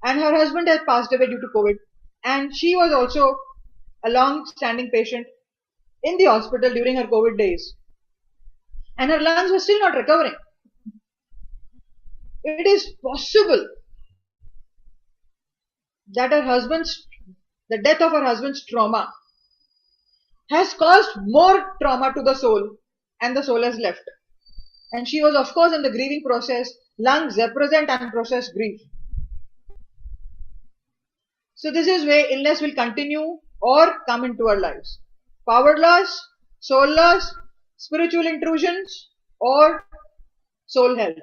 and her husband had passed away due to COVID, and she was also a long-standing patient in the hospital during her COVID days, and her lungs were still not recovering. It is possible that the death of her husband's trauma has caused more trauma to the soul, and the soul has left. And she was, of course, in the grieving process. Lungs represent unprocessed grief. So this is where illness will continue or come into our lives. Power loss, soul loss, spiritual intrusions, or soul health.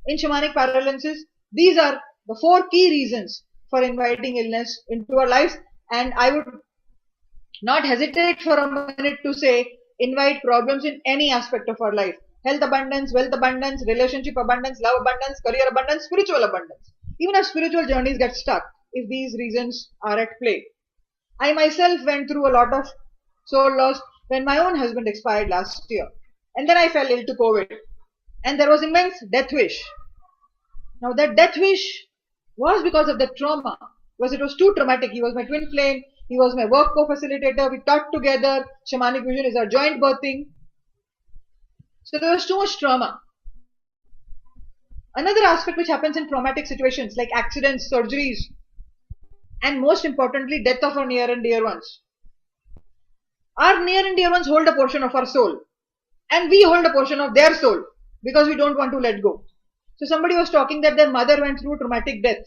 In shamanic paralysis, these are the 4 key reasons for inviting illness into our lives, and I would not hesitate for a minute to say invite problems in any aspect of our life. Health abundance, wealth abundance, relationship abundance, love abundance, career abundance, spiritual abundance. Even our spiritual journeys get stuck if these reasons are at play. I myself went through a lot of soul loss when my own husband expired last year. And then I fell ill to COVID. And there was immense death wish. Now that death wish was because of the trauma. Because it was too traumatic. He was my twin flame. He was my work co-facilitator. We taught together. Shamanic vision is our joint birthing. So there was too much trauma. Another aspect which happens in traumatic situations like accidents, surgeries, and most importantly, death of our near and dear ones. Our near and dear ones hold a portion of our soul, and we hold a portion of their soul because we don't want to let go. So somebody was talking that their mother went through traumatic death.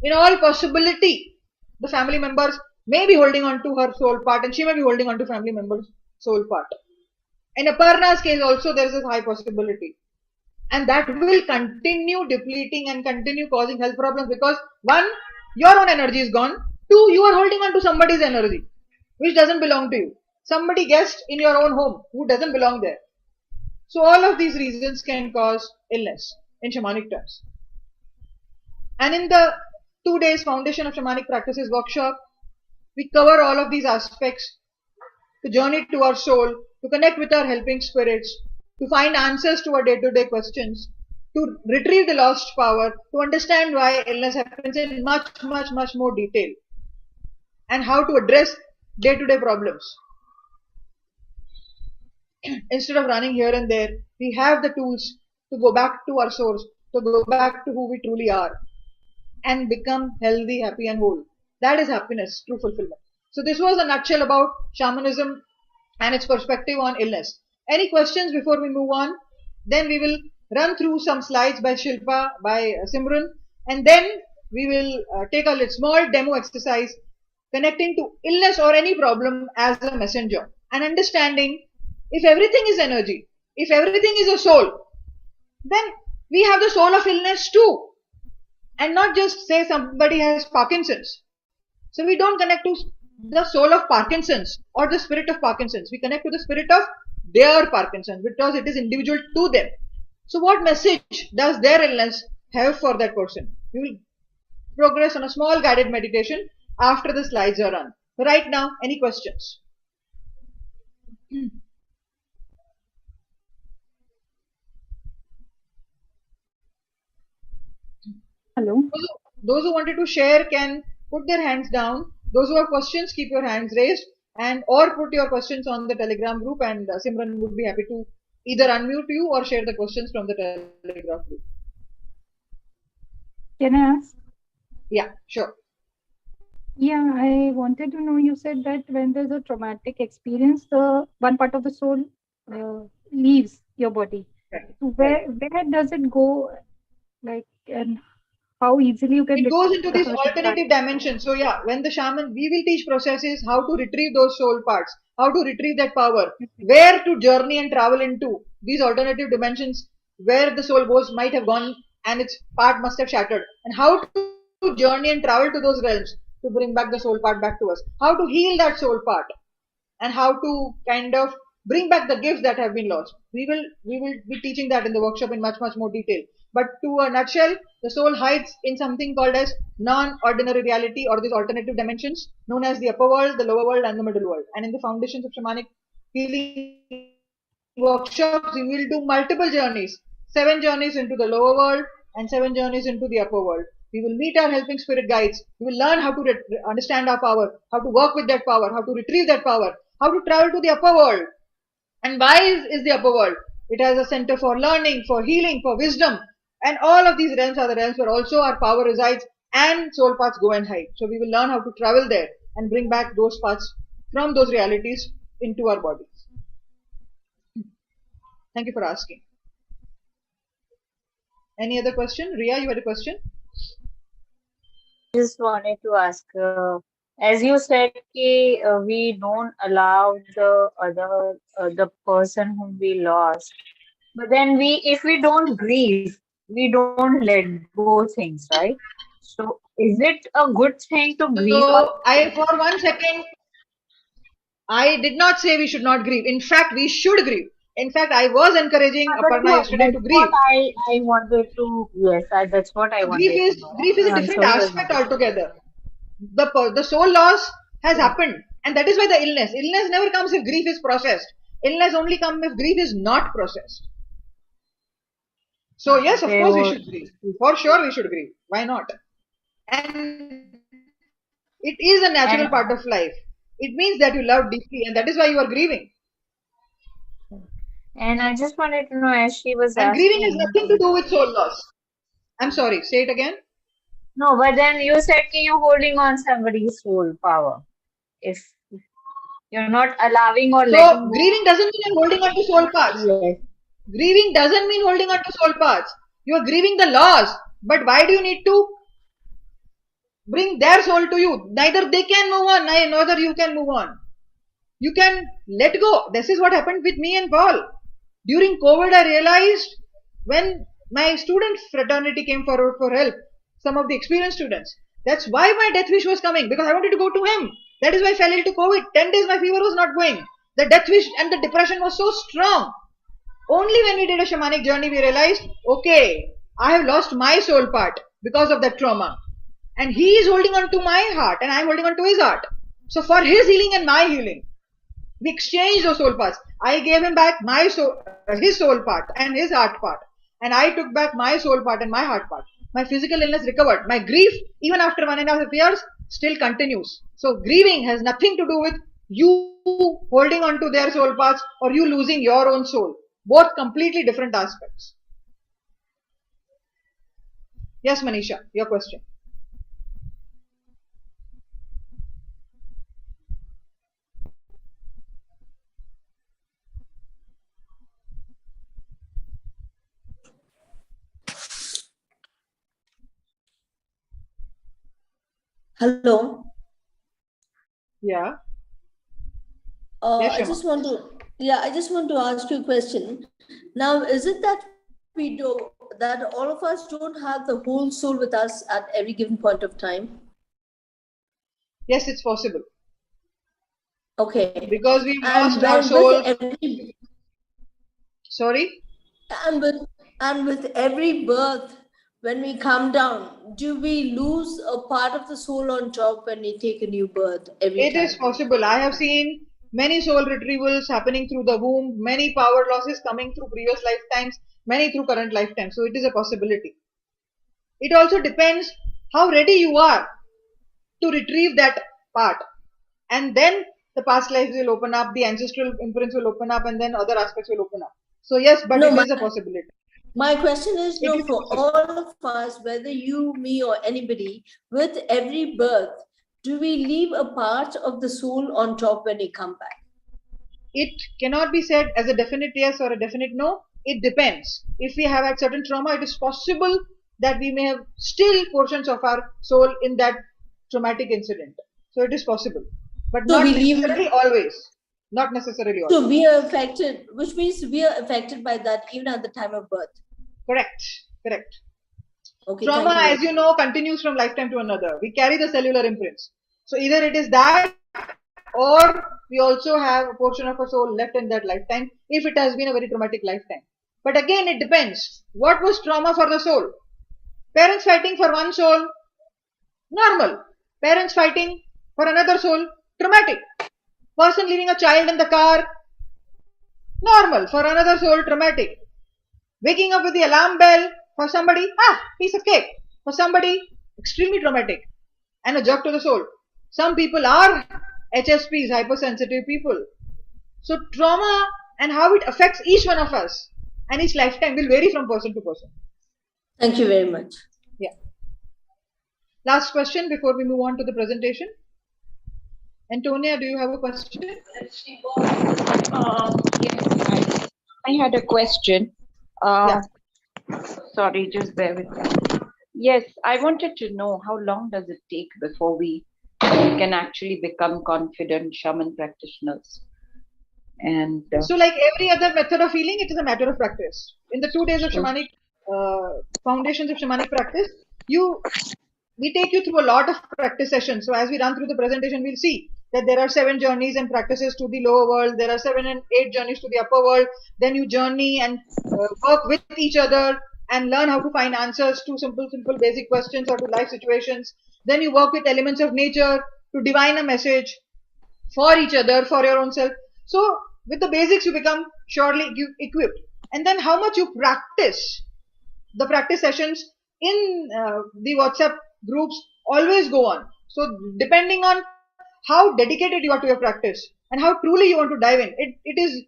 In all possibility, the family members may be holding on to her soul part, and she may be holding on to family members' soul part. In Aparna's case also there is a high possibility, and that will continue depleting and continue causing health problems because 1, your own energy is gone. 2, you are holding on to somebody's energy which doesn't belong to you. Somebody guest in your own home who doesn't belong there. So all of these reasons can cause illness in shamanic terms. And in the 2 days Foundation of Shamanic Practices workshop, we cover all of these aspects to journey to our soul, to connect with our helping spirits, to find answers to our day-to-day questions, to retrieve the lost power, to understand why illness happens in much more detail, and how to address day-to-day problems. Instead of running here and there, we have the tools to go back to our source, to go back to who we truly are, and become healthy, happy, and whole. That is happiness, true fulfillment. So this was a nutshell about shamanism and its perspective on illness. Any questions before we move on? Then we will run through some slides by Shilpa, by Simran, and then we will take a small demo exercise connecting to illness or any problem as a messenger and understanding if everything is energy, if everything is a soul, then we have the soul of illness too, and not just say somebody has Parkinson's. So we don't connect to the soul of Parkinson's or the spirit of Parkinson's. We connect to the spirit of their Parkinson's because it is individual to them. So what message does their illness have for that person? We will progress on a small guided meditation after the slides are run. So right now, any questions? Hello. Those who wanted to share can put their hands down. Those who have questions, keep your hands raised, and or put your questions on the Telegram group, and Simran would be happy to either unmute you or share the questions from the Telegram group. Can I ask? Yeah, sure. Yeah, I wanted to know, you said that when there's a traumatic experience, the one part of the soul leaves your body. Right. So where does it go? Like, and how easily you can... It goes into this return alternative dimension. So yeah, when the shaman, we will teach processes how to retrieve those soul parts, how to retrieve that power, where to journey and travel into these alternative dimensions where the soul goes might have gone and its part must have shattered, and how to journey and travel to those realms to bring back the soul part back to us, how to heal that soul part, and how to kind of bring back the gifts that have been lost. We will be teaching that in the workshop in much more detail. But to a nutshell, the soul hides in something called as non-ordinary reality, or these alternative dimensions known as the upper world, the lower world, and the middle world. And in the foundations of shamanic healing workshops, we will do multiple journeys, 7 journeys into the lower world and 7 journeys into the upper world. We will meet our helping spirit guides. We will learn how to understand our power, how to work with that power, how to retrieve that power, how to travel to the upper world. And why is the upper world? It has a center for learning, for healing, for wisdom. And all of these realms are the realms where also our power resides and soul paths go and hide. So we will learn how to travel there and bring back those paths from those realities into our bodies. Thank you for asking. Any other question? Ria, you had a question? Just wanted to ask, as you said, we don't allow the other, the person whom we lost. But then if we don't grieve, we don't let go things, right? So is it a good thing to grieve? So for 1 second, I did not say we should not grieve. In fact, we should grieve. In fact, I was encouraging Aparna yesterday to grieve. I wanted to, yes, that's what I wanted to know. Grief is a different aspect altogether. The soul loss has happened, and that is why the illness never comes if grief is processed. Illness only comes if grief is not processed. So yes, of course we should grieve. For sure we should grieve. Why not? And it is a natural part of life. It means that you love deeply, and that is why you are grieving. And I just wanted to know, as she was and asking, grieving has nothing to do with soul loss. I'm sorry, say it again. No, but then you said you're holding on somebody's soul power. If you're not allowing or letting go. Grieving doesn't mean you're holding on to soul paths. Yes. Grieving doesn't mean holding on to soul paths. You are grieving the loss. But why do you need to bring their soul to you? Neither they can move on, neither you can move on. You can let go. This is what happened with me and Paul. During COVID, I realized when my student fraternity came forward for help, some of the experienced students, that's why my death wish was coming, because I wanted to go to him. That is why I fell ill to COVID. 10 days my fever was not going. The death wish and the depression was so strong. Only when we did a shamanic journey, we realized, okay, I have lost my soul part because of that trauma. And he is holding on to my heart and I am holding on to his heart. So for his healing and my healing, we exchanged those soul parts. I gave him back my soul, his soul part and his heart part. And I took back my soul part and my heart part. My physical illness recovered. My grief, even after 1.5 years, still continues. So grieving has nothing to do with you holding on to their soul parts or you losing your own soul. Both completely different aspects. Yes, Manisha, your question. Hello. Yeah. Yes, I just want to ask you a question. Now, is it that that all of us don't have the whole soul with us at every given point of time? Yes, it's possible. Okay. Because we've lost our soul. Sorry? And with every birth, when we come down, do we lose a part of the soul on top when we take a new birth every time? It is possible. I have seen many soul retrievals happening through the womb, many power losses coming through previous lifetimes, many through current lifetime. So it is a possibility. It also depends how ready you are to retrieve that part. And then the past lives will open up, the ancestral imprints will open up, and then other aspects will open up. So yes, but it is a possibility. My question is, for all of us, whether you, me, or anybody, with every birth, do we leave a part of the soul on top when we come back? It cannot be said as a definite yes or a definite no. It depends. If we have had certain trauma, it is possible that we may have still portions of our soul in that traumatic incident. So it is possible. But not necessarily always. Not necessarily always. So we are affected, which means we are affected by that even at the time of birth. Correct. Okay, trauma, as you know, continues from lifetime to another. We carry the cellular imprints. So either it is that or we also have a portion of our soul left in that lifetime if it has been a very traumatic lifetime. But again, it depends. What was trauma for the soul? Parents fighting for one soul, normal. Parents fighting for another soul, traumatic. Person leaving a child in the car, normal. For another soul, traumatic. Waking up with the alarm bell, for somebody, piece of cake. For somebody, extremely traumatic and a jerk to the soul. Some people are HSPs, hypersensitive people. So trauma and how it affects each one of us and each lifetime will vary from person to person. Thank you very much. Yeah. Last question before we move on to the presentation. Antonia, do you have a question? Yes, I had a question. Sorry, just bear with me. Yes, I wanted to know how long does it take before we can actually become confident shaman practitioners? And so like every other method of healing, it is a matter of practice. In the 2 days of shamanic foundations of shamanic practice, we take you through a lot of practice sessions. So as we run through the presentation, we'll see that there are 7 journeys and practices to the lower world. There are 7 and 8 journeys to the upper world. Then you journey and work with each other and learn how to find answers to simple basic questions or to life situations. Then you work with elements of nature to divine a message for each other, for your own self. So with the basics, you become surely equipped. And then how much you practice, the practice sessions in the WhatsApp groups always go on. So depending on how dedicated you are to your practice and how truly you want to dive in, it is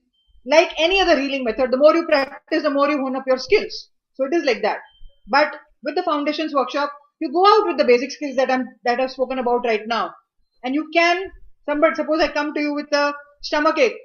like any other healing method. The more you practice, the more you hone up your skills. So it is like that. But with the foundations workshop, you go out with the basic skills that I've spoken about right now, and you can. Suppose I come to you with a stomach ache.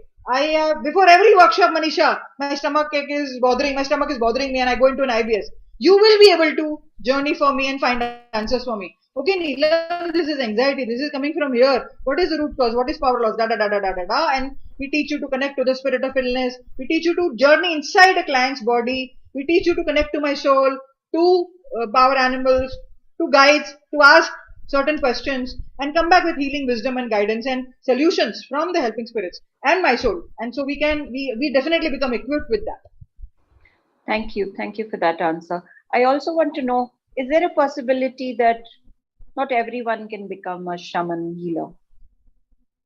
Before every workshop, Manisha, my stomach is bothering me, and I go into an IBS. You will be able to journey for me and find answers for me. Okay, Neelam, this is anxiety. This is coming from here. What is the root cause? What is power loss? And we teach you to connect to the spirit of illness. We teach you to journey inside a client's body. We teach you to connect to my soul, to power animals, to guides, to ask certain questions and come back with healing wisdom and guidance and solutions from the helping spirits and my soul. And so we definitely become equipped with that. Thank you for that answer. I also want to know, is there a possibility that not everyone can become a shaman healer?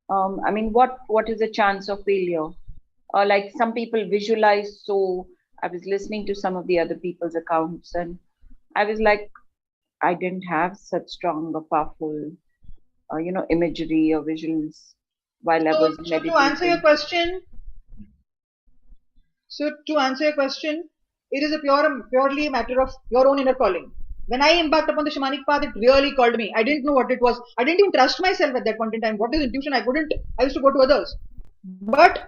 I mean, what is the chance of failure? Or like some people visualize. So I was listening to some of the other people's accounts and I was like, I didn't have such strong or powerful, imagery or visuals while I was meditating. To answer your question, it is purely a matter of your own inner calling. When I embarked upon the shamanic path, it really called me. I didn't know what it was. I didn't even trust myself at that point in time. What is intuition? I used to go to others. But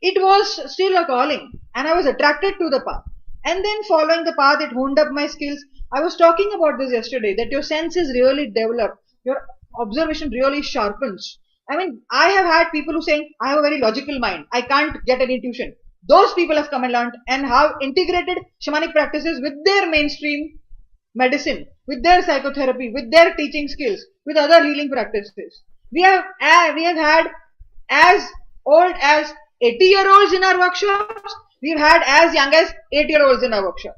it was still a calling and I was attracted to the path. And then following the path, it honed up my skills. I was talking about this yesterday, that your senses really develop. Your observation really sharpens. I mean, I have had people who say, I have a very logical mind. I can't get an intuition. Those people have come and learned and have integrated shamanic practices with their mainstream medicine, with their psychotherapy, with their teaching skills, with other healing practices. We have had as old as 80-year-olds in our workshops. We've had as young as 8-year-olds in our workshops.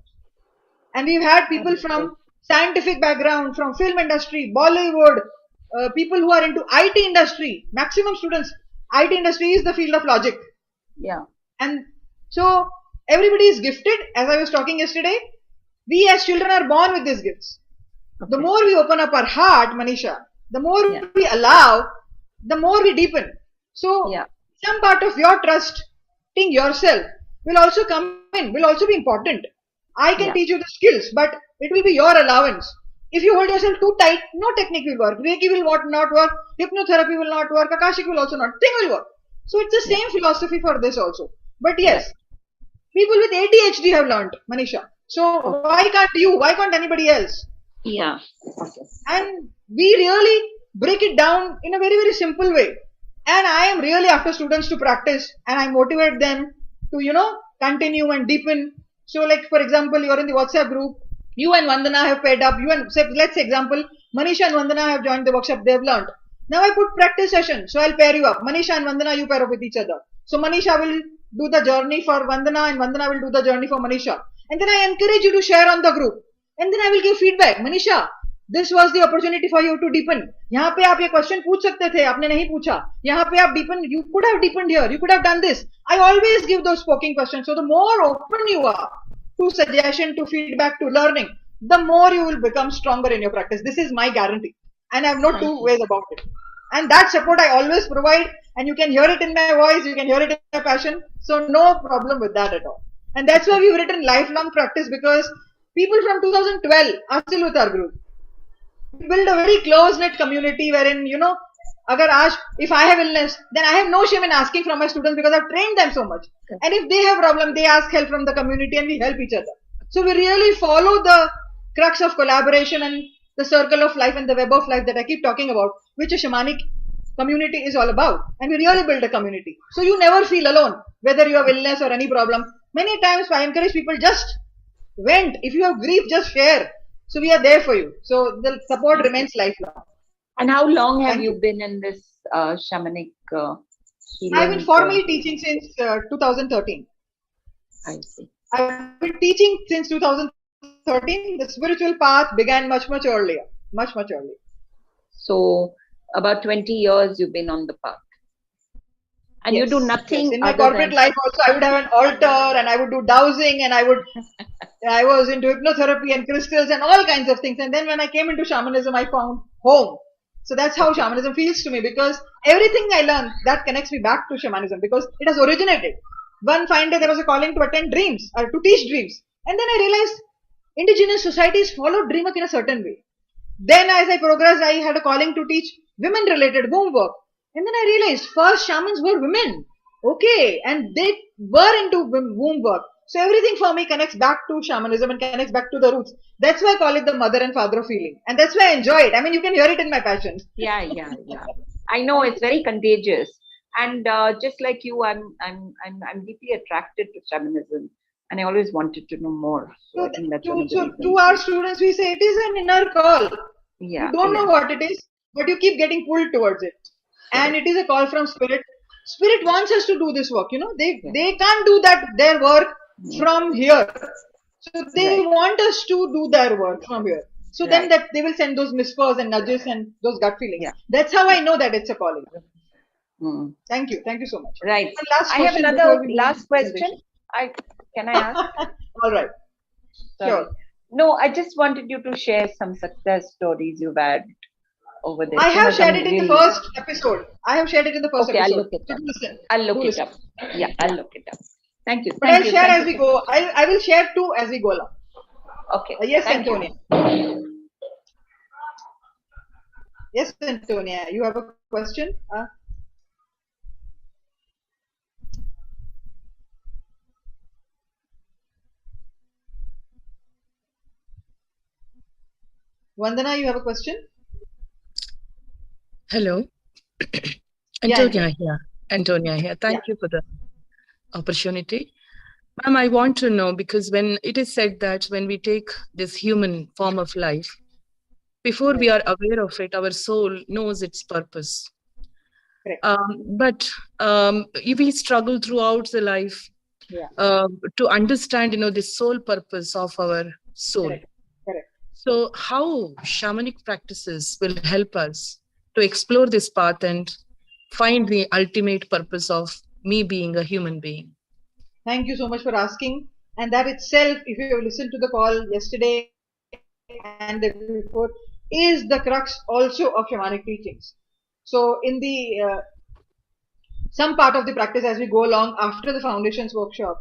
And we've had people from scientific background, from film industry, Bollywood, people who are into IT industry, maximum students. IT industry is the field of logic. Yeah. And so everybody is gifted. As I was talking yesterday, we as children are born with these gifts. Okay. The more we open up our heart, Manisha, the more we allow, the more we deepen. So some part of your trusting yourself will also come in, will also be important. I can teach you the skills, but it will be your allowance. If you hold yourself too tight, no technique will work. Reiki will not work. Hypnotherapy will not work. Akashic will also not. Thing will work. So it's the same philosophy for this also. But yes, people with ADHD have learned, Manisha. So why can't you? Why can't anybody else? Yeah. And we really break it down in a very, very simple way. And I am really after students to practice and I motivate them to, continue and deepen. So like, for example, you're in the WhatsApp group. You and Vandana have paired up. Let's say example, Manisha and Vandana have joined the workshop. They've learned. Now I put practice session. So I'll pair you up. Manisha and Vandana, you pair up with each other. So Manisha will do the journey for Vandana and Vandana will do the journey for Manisha. And then I encourage you to share on the group. And then I will give feedback. Manisha, this was the opportunity for you to deepen. यहाँ पे आप ये question पूछ सकते थे, आपने नहीं पूछा. यहाँ पे आप deepen, you could have deepened here. You could have done this. I always give those poking questions. So the more open you are to suggestion, to feedback, to learning, the more you will become stronger in your practice. This is my guarantee. And I have no two ways about it. And that support I always provide, and you can hear it in my voice, you can hear it in my passion. So no problem with that at all. And that's why we've written lifelong practice, because people from 2012 are still with our group. We build a very close-knit community wherein, if I have illness, then I have no shame in asking from my students because I've trained them so much. And if they have problem, they ask help from the community and we help each other. So we really follow the crux of collaboration and the circle of life and the web of life that I keep talking about, which a shamanic community is all about. And we really build a community. So you never feel alone, whether you have illness or any problem. Many times I encourage people, just vent. If you have grief, just share. So we are there for you. So the support remains lifelong. And how long have you been in this shamanic healing? I've been formally teaching since 2013. I see. I've been teaching since 2013. The spiritual path began much earlier. Much earlier. So about 20 years you've been on the path. And you do nothing. Yes. In my corporate life also, I would have an altar and I would do dowsing and I was into hypnotherapy and crystals and all kinds of things. And then when I came into shamanism, I found home. So that's how shamanism feels to me, because everything I learned, that connects me back to shamanism, because it has originated. One fine day there was a calling to attend dreams, or to teach dreams. And then I realized indigenous societies follow dream work in a certain way. Then as I progressed, I had a calling to teach women related womb work. And then I realized first shamans were women. Okay. And they were into womb work. So everything for me connects back to shamanism and connects back to the roots. That's why I call it the mother and father of healing. And that's why I enjoy it. I mean, you can hear it in my passion. Yeah. I know it's very contagious. And just like you, I'm deeply attracted to shamanism. And I always wanted to know more. So I think that's to our students, we say it is an inner call. Yeah. You don't know what it is, but you keep getting pulled towards it. And it is a call from spirit. Spirit wants us to do this work. They can't do their work from here. So they want us to do their work from here. So then that they will send those whispers and nudges and those gut feelings. Yeah. That's how I know that it's a calling. Thank you. Thank you so much. Right. I have another last question. Can I ask? All right. Sorry. Sure. No, I just wanted you to share some success stories you've had over there. I have shared it in the first episode. Okay, I'll look it up. I'll look it up. Yeah, I'll look it up. Thank you. But I'll share as we go. I will share too as we go along. Okay. Yes, Antonia. Yes, Antonia. You have a question? Vandana, you have a question? Hello. Antonia here. Thank you for the opportunity. Ma'am, I want to know, because when it is said that when we take this human form of life, before we are aware of it, our soul knows its purpose. But if we struggle throughout the life to understand, the sole purpose of our soul. Correct. So how shamanic practices will help us to explore this path and find the ultimate purpose of me being a human being? Thank you so much for asking. And that itself, if you have listened to the call yesterday and the before, is the crux also of shamanic teachings. So in the some part of the practice as we go along after the foundations workshop,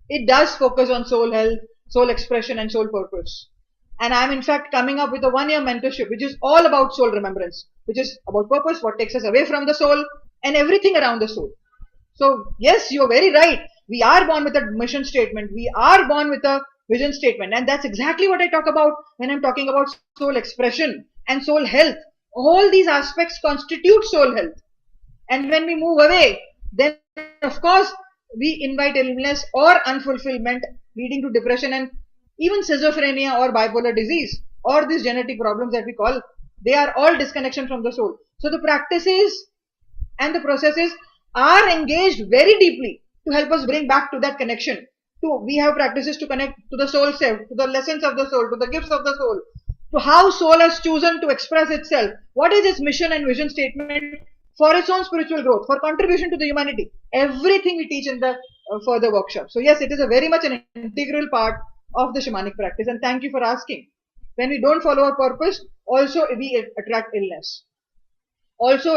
it does focus on soul health, soul expression and soul purpose. And I'm in fact coming up with a 1-year mentorship, which is all about soul remembrance, which is about purpose, what takes us away from the soul and everything around the soul. So yes, you're very right. We are born with a mission statement. We are born with a vision statement. And that's exactly what I talk about when I'm talking about soul expression and soul health. All these aspects constitute soul health. And when we move away, then of course we invite illness or unfulfillment leading to depression and even schizophrenia or bipolar disease or these genetic problems that we call, they are all disconnection from the soul. So the practices and the processes are engaged very deeply to help us bring back to that connection. We have practices to connect to the soul self, to the lessons of the soul, to the gifts of the soul, to how soul has chosen to express itself. What is its mission and vision statement for its own spiritual growth, for contribution to the humanity. Everything we teach in the further workshop. So yes, it is a very much an integral part of the shamanic practice. And thank you for asking. When we don't follow our purpose, also we attract illness. Also,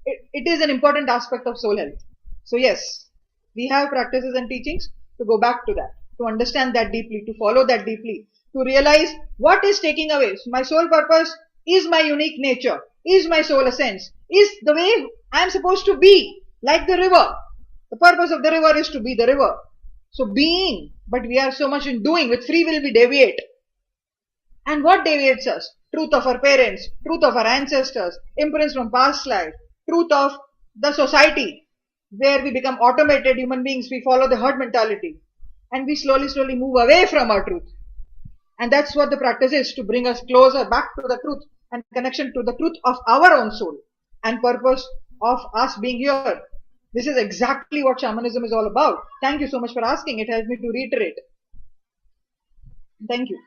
it is an important aspect of soul health. So yes, we have practices and teachings to go back to that, to understand that deeply, to follow that deeply, to realize what is taking away. So my soul purpose is my unique nature, is my soul essence, is the way I am supposed to be, like the river. The purpose of the river is to be the river. So being, but we are so much in doing. With free will we deviate. And what deviates us? Truth of our parents, truth of our ancestors, imprints from past life, truth of the society, where we become automated human beings. We follow the herd mentality. And we slowly move away from our truth. And that's what the practice is, to bring us closer back to the truth and connection to the truth of our own soul and purpose of us being here. This is exactly what shamanism is all about. Thank you so much for asking. It helped me to reiterate. Thank you.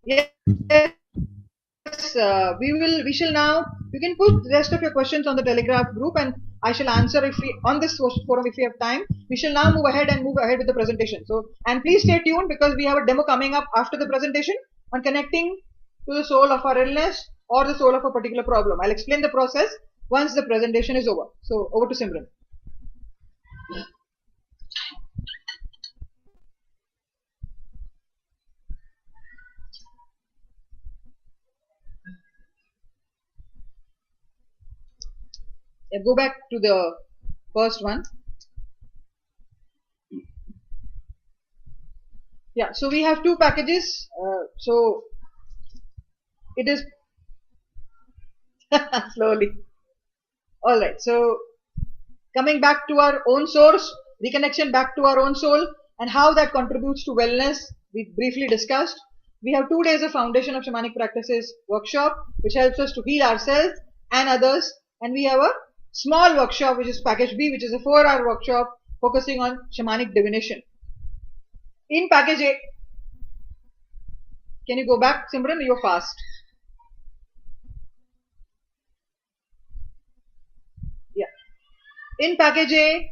Yes, we shall now, you can put the rest of your questions on the Telegraph group and I shall answer on this forum if we have time. We shall now move ahead with the presentation. So, and please stay tuned because we have a demo coming up after the presentation on connecting to the soul of our illness or the soul of a particular problem. I'll explain the process once the presentation is over. So, over to Simran. Go back to the first one. Yeah, so we have two packages. So it is slowly. All right. So coming back to our own source, reconnection back to our own soul, and how that contributes to wellness, we briefly discussed. We have 2 days of Foundation of Shamanic Practices workshop, which helps us to heal ourselves and others. And we have a small workshop, which is package B, which is a 4-hour workshop focusing on shamanic divination. In package A, can you go back, Simran? You're fast. Yeah. In package A,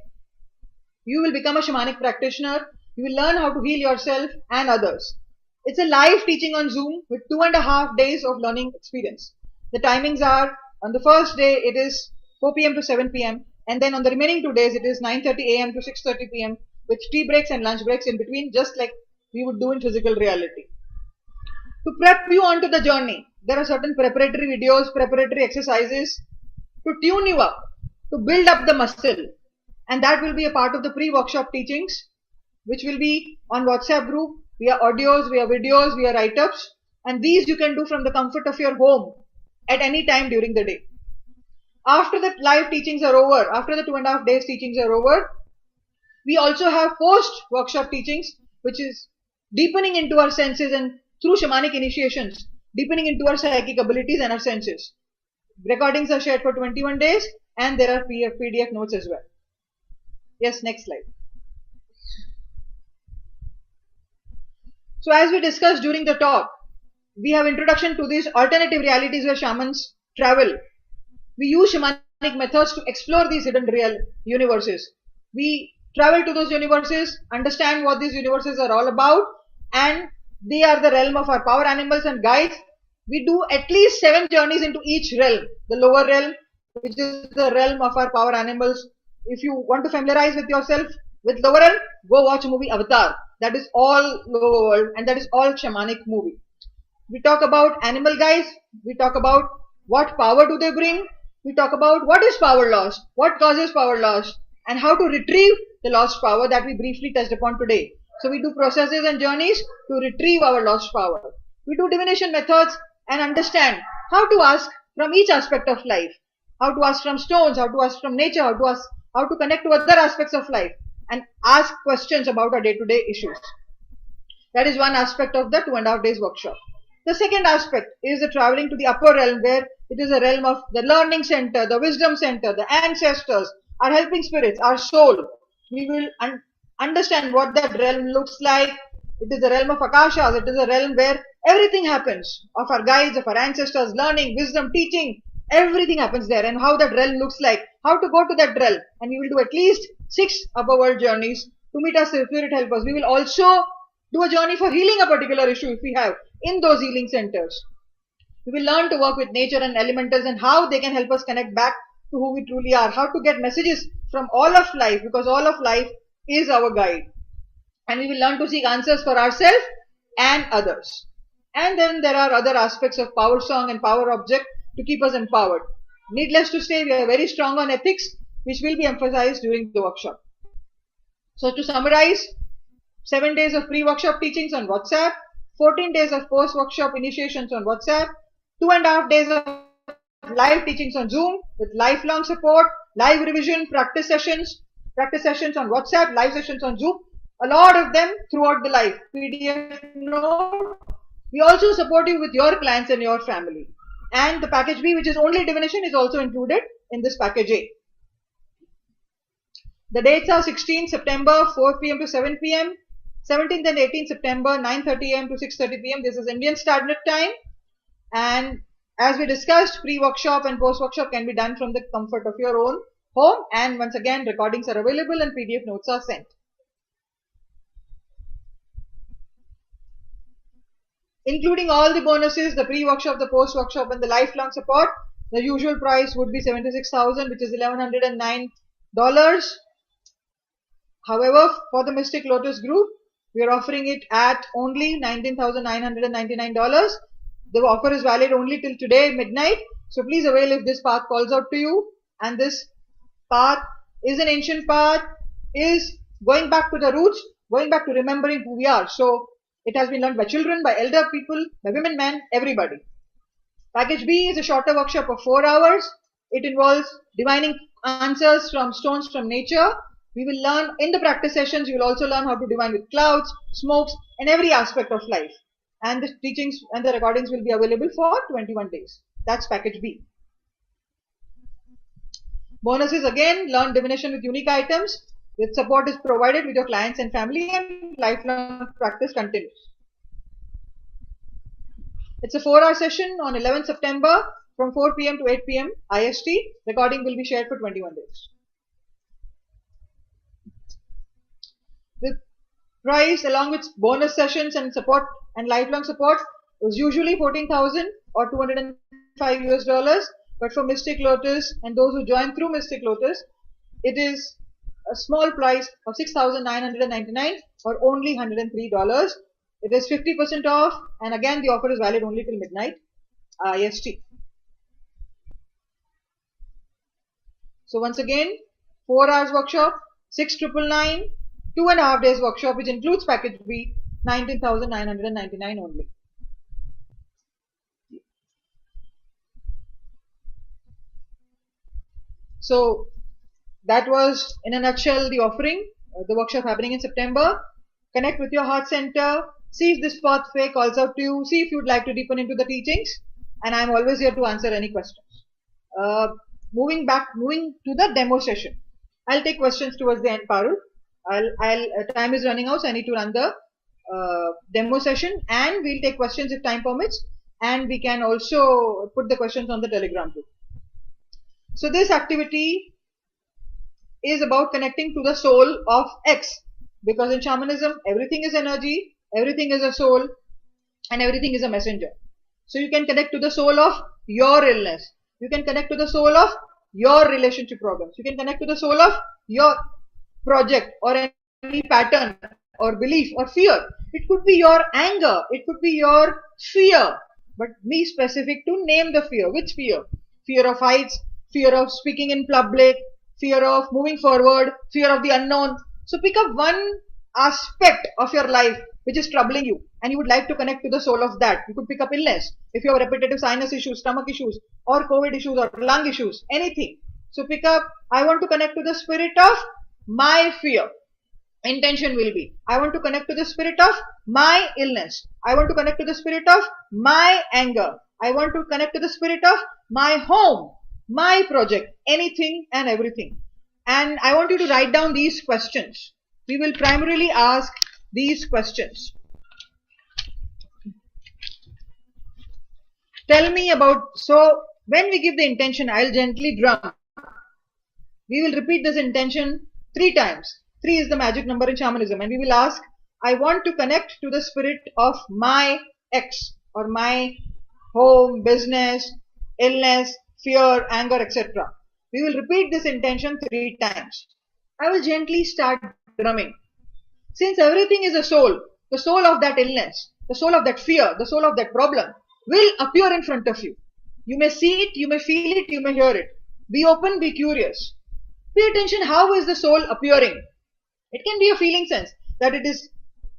you will become a shamanic practitioner. You will learn how to heal yourself and others. It's a live teaching on Zoom with 2.5 days of learning experience. The timings are, on the first day, it is 4 p.m. to 7 p.m. And then on the remaining 2 days, it is 9:30 a.m. to 6:30 p.m. with tea breaks and lunch breaks in between, just like we would do in physical reality. To prep you onto the journey, there are certain preparatory videos, preparatory exercises to tune you up, to build up the muscle. And that will be a part of the pre-workshop teachings, which will be on WhatsApp group, via audios, via videos, via write-ups. And these you can do from the comfort of your home at any time during the day. After the live teachings are over, after the 2.5 days teachings are over, we also have post-workshop teachings, which is deepening into our senses and through shamanic initiations, deepening into our psychic abilities and our senses. Recordings are shared for 21 days and there are PDF notes as well. Yes, next slide. So as we discussed during the talk, we have introduction to these alternative realities where shamans travel. We use shamanic methods to explore these hidden real universes. We travel to those universes, understand what these universes are all about, and they are the realm of our power animals and guides. We do at least 7 journeys into each realm. The lower realm, which is the realm of our power animals. If you want to familiarize with yourself with lower realm, go watch a movie Avatar. That is all lower world and that is all shamanic movie. We talk about animal guides. We talk about what power do they bring. We talk about what is power loss, what causes power loss, and how to retrieve the lost power that we briefly touched upon today. So we do processes and journeys to retrieve our lost power. We do divination methods and understand how to ask from each aspect of life, how to ask from stones, how to ask from nature, how to connect to other aspects of life, and ask questions about our day-to-day issues. That is one aspect of the 2.5 days workshop. The second aspect is the traveling to the upper realm, where it is a realm of the learning center, the wisdom center, the ancestors, our helping spirits, our soul. We will understand what that realm looks like. It is the realm of Akashas. It is a realm where everything happens, of our guides, of our ancestors, learning, wisdom, teaching. Everything happens there, and how that realm looks like, how to go to that realm. And we will do at least 6 upper world journeys to meet our spirit helpers. We will also do a journey for healing a particular issue if we have in those healing centers. We will learn to work with nature and elementals and how they can help us connect back to who we truly are, how to get messages from all of life, because all of life is our guide. And we will learn to seek answers for ourselves and others. And then there are other aspects of power song and power object to keep us empowered. Needless to say, we are very strong on ethics, which will be emphasized during the workshop. So to summarize, 7 days of pre-workshop teachings on WhatsApp, 14 days of post-workshop initiations on WhatsApp, 2.5 days of live teachings on Zoom with lifelong support, live revision, practice sessions on WhatsApp, live sessions on Zoom, a lot of them throughout the life, PDF note. We also support you with your clients and your family. And the package B, which is only divination, is also included in this package A. The dates are 16th September, 4 p.m. to 7 p.m. 17th and 18th September, 9:30 a.m. to 6:30 p.m. This is Indian Standard Time. And as we discussed, pre-workshop and post-workshop can be done from the comfort of your own home. And once again, recordings are available and PDF notes are sent. Including all the bonuses, the pre-workshop, the post-workshop, and the lifelong support, the usual price would be $76,000, which is $1,109. However, for the Mystic Lotus group, we are offering it at only $19,999. The offer is valid only till today midnight. So please avail if this path calls out to you. And this path is an ancient path, is going back to the roots, going back to remembering who we are. So it has been learned by children, by elder people, by women, men, everybody. Package B is a shorter workshop of 4 hours. It involves divining answers from stones from nature. We will learn in the practice sessions, you will also learn how to divine with clouds, smokes, and every aspect of life. And the teachings and the recordings will be available for 21 days. That's package B. Bonuses again, learn divination with unique items. With support is provided with your clients and family, and lifelong practice continues. It's a 4-hour session on 11th September from 4 p.m. to 8 p.m. IST. Recording will be shared for 21 days. The price along with bonus sessions and support and lifelong support was usually $14,000 or $205 but for Mystic Lotus and those who join through Mystic Lotus, it is a small price of $6,999 or only $103. It is 50% off, and again the offer is valid only till midnight IST. So once again, 4 hours workshop, 6,999, 2.5 days workshop, which includes package B, 19,999 only. So that was in a nutshell the offering, the workshop happening in September. Connect with your heart center, see if this pathway calls out to you, see if you'd like to deepen into the teachings, and I'm always here to answer any questions. Moving to the demo session. I'll take questions towards the end, Parul. Time is running out, so I need to run the demo session, and we'll take questions if time permits, and we can also put the questions on the Telegram group. So this activity is about connecting to the soul of X, because in shamanism, everything is energy, everything is a soul, and everything is a messenger. So you can connect to the soul of your illness. You can connect to the soul of your relationship problems. You can connect to the soul of your project or any pattern or belief or fear. It could be your anger. It could be your fear. But be specific to name the fear. Which fear? Fear of heights, fear of speaking in public, fear of moving forward, fear of the unknown. So pick up one aspect of your life which is troubling you and you would like to connect to the soul of that. You could pick up illness. If you have repetitive sinus issues, stomach issues, or COVID issues or lung issues, anything. So pick up, I want to connect to the spirit of my fear. Intention will be, I want to connect to the spirit of my illness. I want to connect to the spirit of my anger. I want to connect to the spirit of my home, my project, anything and everything. And I want you to write down these questions. We will primarily ask these questions. Tell me about, so when we give the intention, I'll gently drum. We will repeat this intention 3 times. 3 is the magic number in shamanism. And we will ask, I want to connect to the spirit of my ex or my home, business, illness, fear, anger, etc. We will repeat this intention 3 times. I will gently start drumming. Since everything is a soul, the soul of that illness, the soul of that fear, the soul of that problem will appear in front of you. You may see it, you may feel it, you may hear it. Be open, be curious. Pay attention, how is the soul appearing? It can be a feeling sense that it is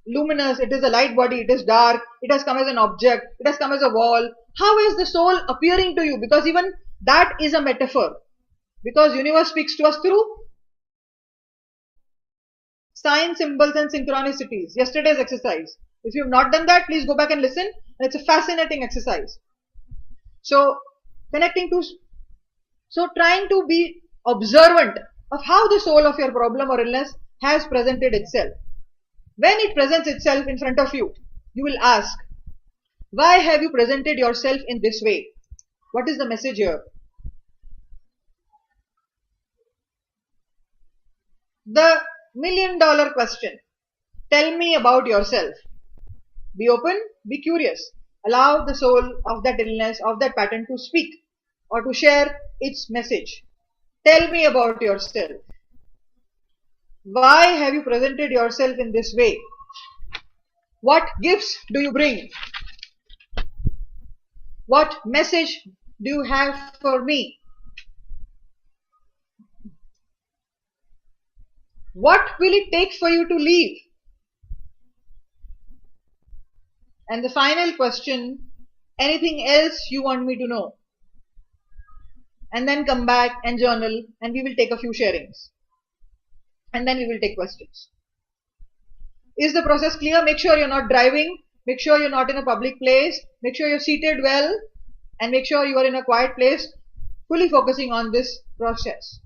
luminous, it is a light body, it is dark, it has come as an object, it has come as a wall. How is the soul appearing to you? Because even that is a metaphor. Because universe speaks to us through signs, symbols and synchronicities. Yesterday's exercise. If you have not done that, please go back and listen. It's a fascinating exercise. So trying to be observant of how the soul of your problem or illness has presented itself. When it presents itself in front of you, you will ask, why have you presented yourself in this way? What is the message here? The $1,000,000 question. Tell me about yourself. Be open, be curious. Allow the soul of that illness, of that pattern to speak or to share its message. Tell me about yourself. Why have you presented yourself in this way? What gifts do you bring? What message do you have for me? What will it take for you to leave? And the final question, anything else you want me to know? And then come back and journal and we will take a few sharings. And then we will take questions. Is the process clear? Make sure you're not driving. Make sure you're not in a public place. Make sure you're seated well. And make sure you are in a quiet place, fully focusing on this process.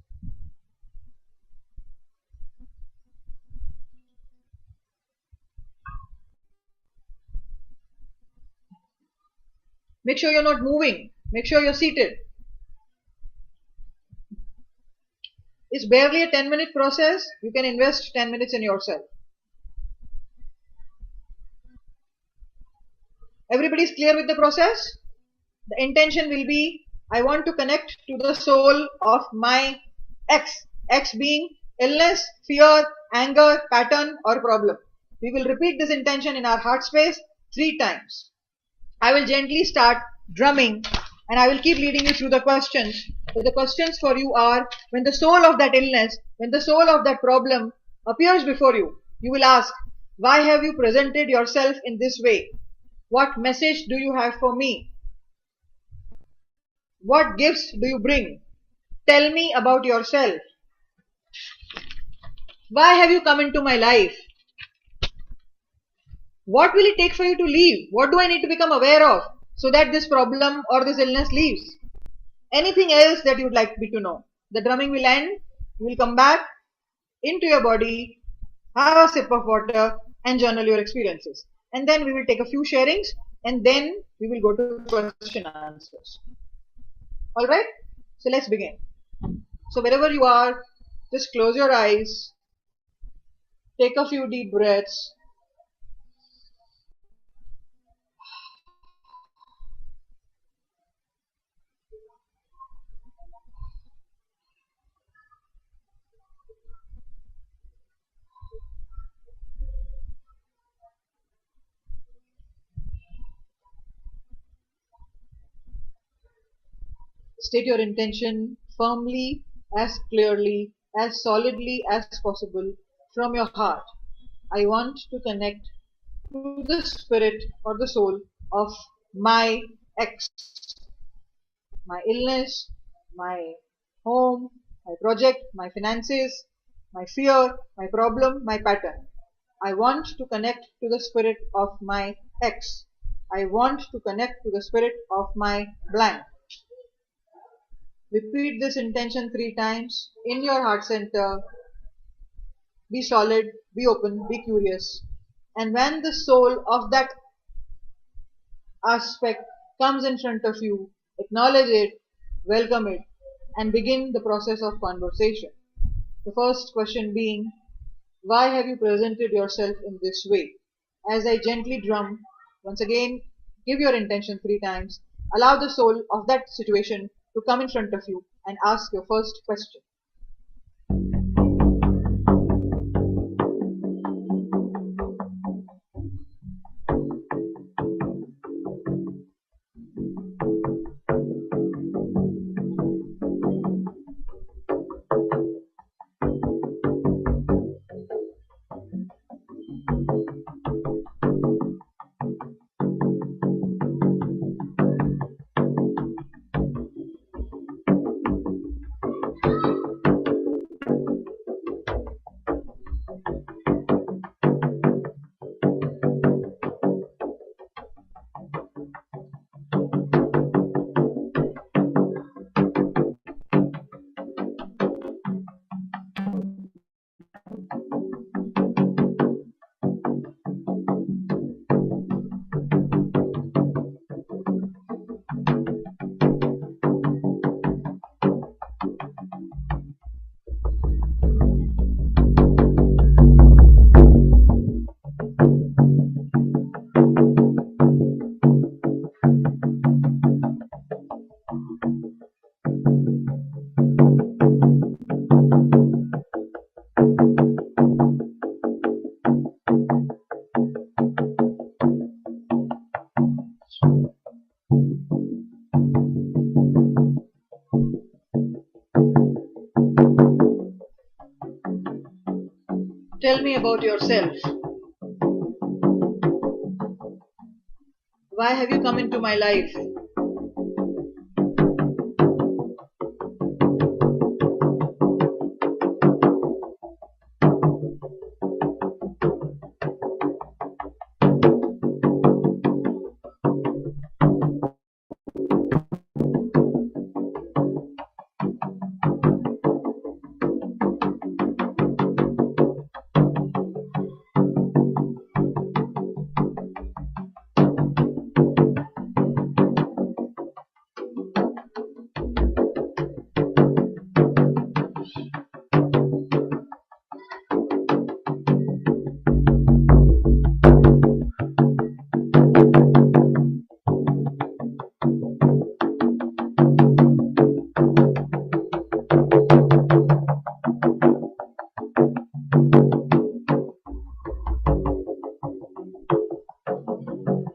Make sure you're not moving. Make sure you're seated. It's barely a 10-minute process. You can invest 10 minutes in yourself. Everybody's clear with the process? The intention will be, I want to connect to the soul of my X. X being illness, fear, anger, pattern or problem. We will repeat this intention in our heart space 3 times. I will gently start drumming and I will keep leading you through the questions. So the questions for you are, when the soul of that illness, when the soul of that problem appears before you, you will ask, why have you presented yourself in this way? What message do you have for me? What gifts do you bring? Tell me about yourself. Why have you come into my life? What will it take for you to leave? What do I need to become aware of so that this problem or this illness leaves? Anything else that you would like me to know? The drumming will end. You will come back into your body, have a sip of water and journal your experiences. And then we will take a few sharings and then we will go to question and answers. Alright? So let's begin. So wherever you are, just close your eyes. Take a few deep breaths. State your intention firmly, as clearly, as solidly as possible from your heart. I want to connect to the spirit or the soul of my ex, my illness, my home, my project, my finances, my fear, my problem, my pattern. I want to connect to the spirit of my ex. I want to connect to the spirit of my blank. Repeat this intention 3 times in your heart center. Be solid, be open, be curious. And when the soul of that aspect comes in front of you, acknowledge it, welcome it, and begin the process of conversation. The first question being, why have you presented yourself in this way? As I gently drum, once again, give your intention 3 times. Allow the soul of that situation to come in front of you and ask your first question. Tell me about yourself. Why have you come into my life?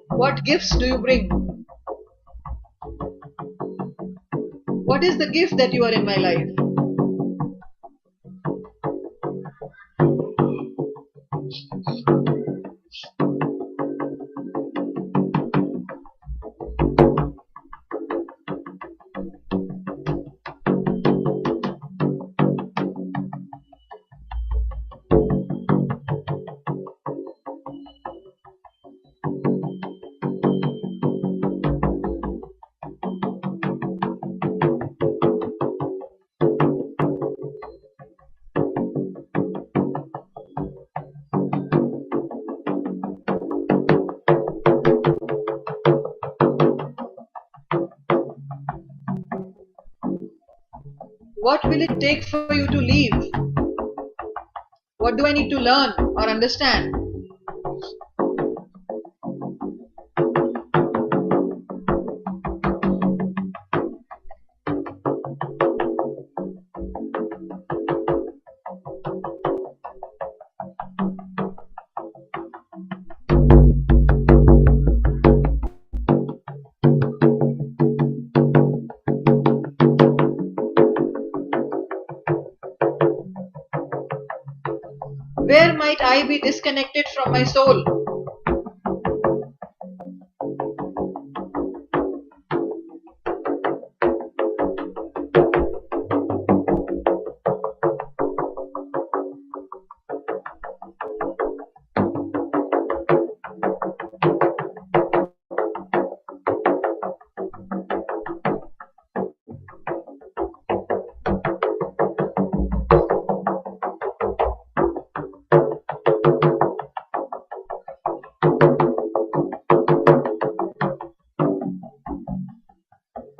What gifts do you bring? What is the gift that you are in my life? What will it take for you to leave? What do I need to learn or understand? Where might I be disconnected from my soul?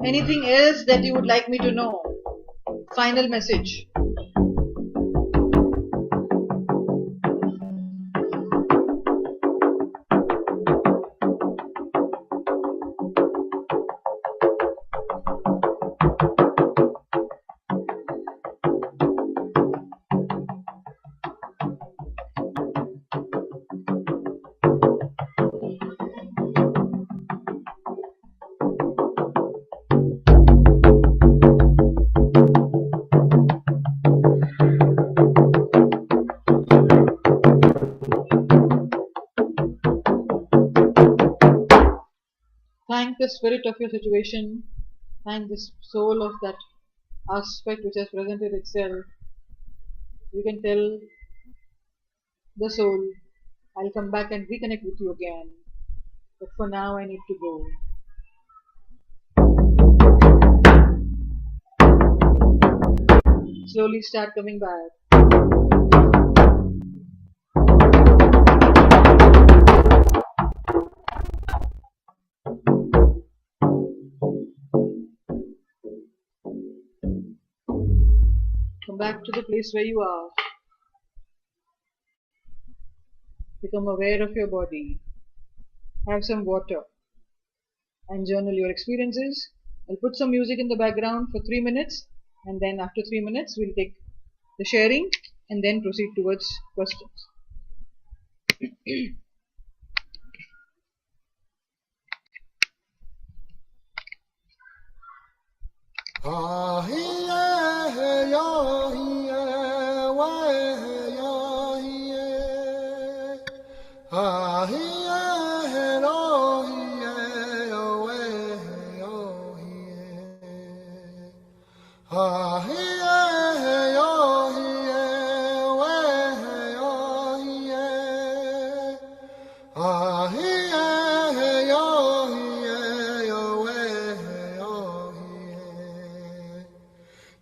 Anything else that you would like me to know? Final message. Thank the spirit of your situation. Thank the soul of that aspect which has presented itself. You can tell the soul, I'll come back and reconnect with you again. But for now, I need to go. Slowly start coming back. Come back to the place where you are. Become aware of your body. Have some water and journal your experiences. I'll put some music in the background for 3 minutes, and then after 3 minutes, we'll take the sharing and then proceed towards questions.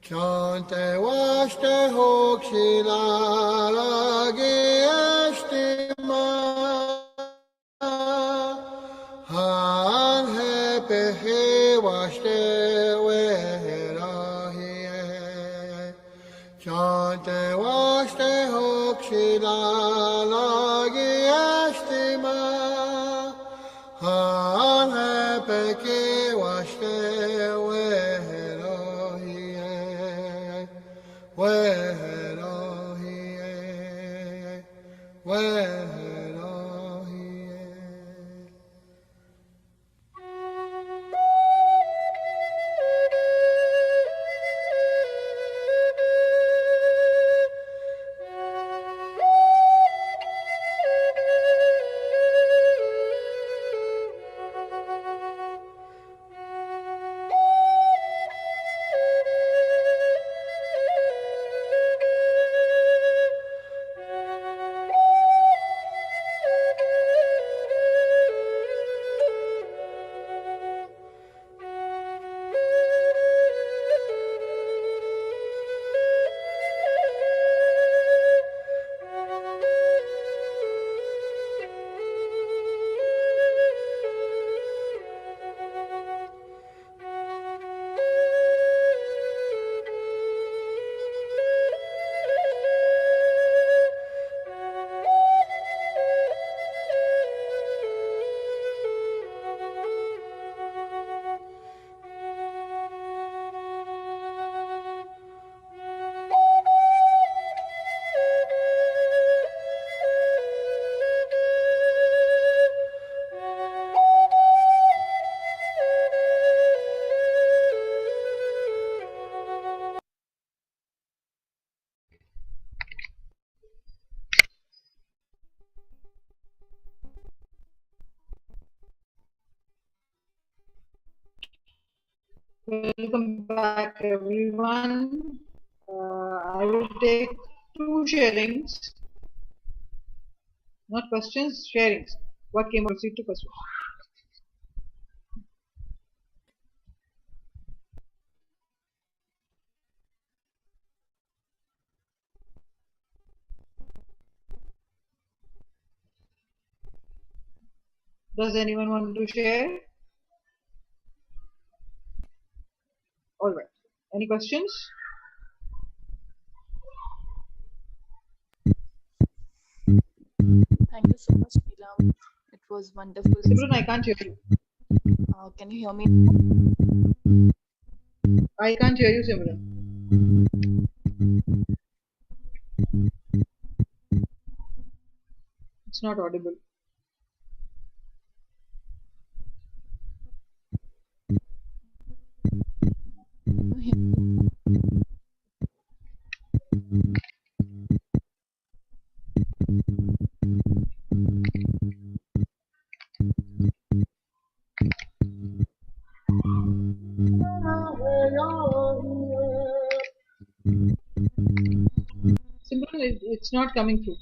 Chante washte hokshila estima han he pehe washte weherahiye Chante washte hokshila estima han he pehe washte Welcome back, everyone. I will take 2 sharings, not questions, sharings. What came proceed to questions? Does anyone want to share? All right. Any questions? Thank you so much, Neelam. It was wonderful. Simran, I can't hear you. Can you hear me? I can't hear you, Simran. It's not audible. Simran, it's not coming through.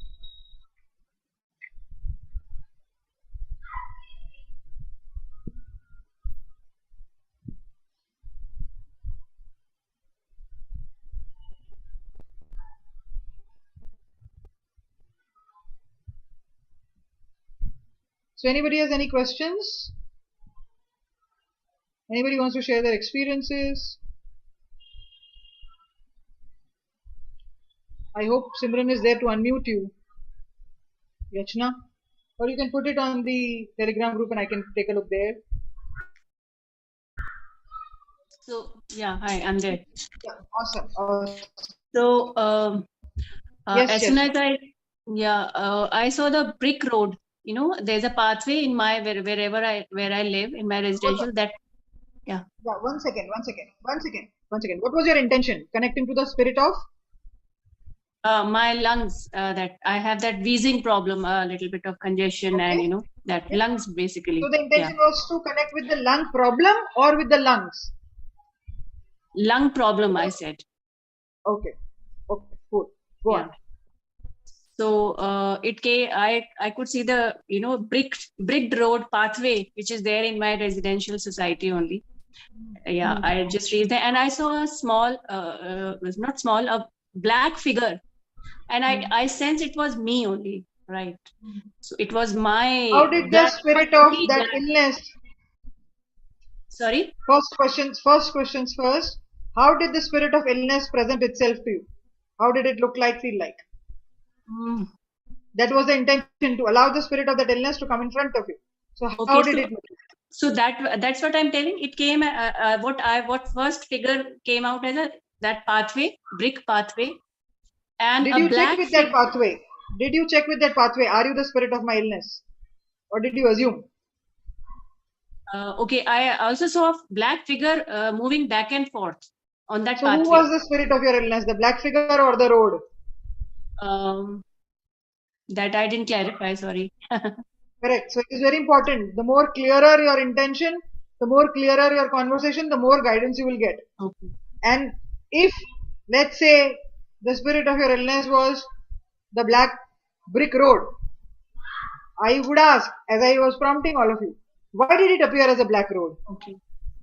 So anybody has any questions? Anybody wants to share their experiences? I hope Simran is there to unmute you. Yachna? Or you can put it on the Telegram group and I can take a look there. So yeah, hi, I'm there. Yeah, awesome. So Yes, as soon as I saw the brick road. You know, there's a pathway in my wherever I live in my residential. That yeah. Yeah, one second. What was your intention? Connecting to the spirit of? My lungs, that I have that wheezing problem, a little bit of congestion, and you know that lungs basically. So the intention was to connect with the lung problem or with the lungs? Lung problem, I said. Okay, cool. Go on. So it came. I could see the bricked road pathway which is there in my residential society only. Yeah, I just reached there and I saw a small, not small, a black figure, and I sensed it was me only, right? So it was my. How did the spirit of that illness? Sorry. First questions first. How did the spirit of illness present itself to you? How did it look like, feel like? That was the intention, to allow the spirit of that illness to come in front of you. So how did it look? So that's what I'm telling. It came. What first figure came out as that pathway, brick pathway, and did you check with that pathway? Did you check with that pathway? Are you the spirit of my illness, or did you assume? Okay, I also saw a black figure moving back and forth on that pathway. So who was the spirit of your illness, the black figure or the road? That I didn't clarify, sorry. Correct. So it is very important. The more clearer your intention, the more clearer your conversation, the more guidance you will get. Okay. And if, let's say, the spirit of your illness was the black brick road, I would ask, as I was prompting all of you, why did it appear as a black road? Okay.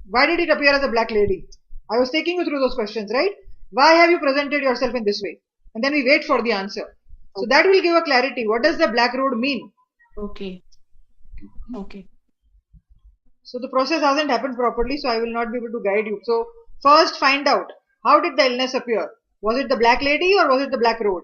Why did it appear as a black lady? I was taking you through those questions, right? Why have you presented yourself in this way? And then we wait for the answer. So that will give a clarity. What does the black road mean? Okay. Okay. So the process hasn't happened properly, so I will not be able to guide you. So first find out, how did the illness appear? Was it the black lady or was it the black road?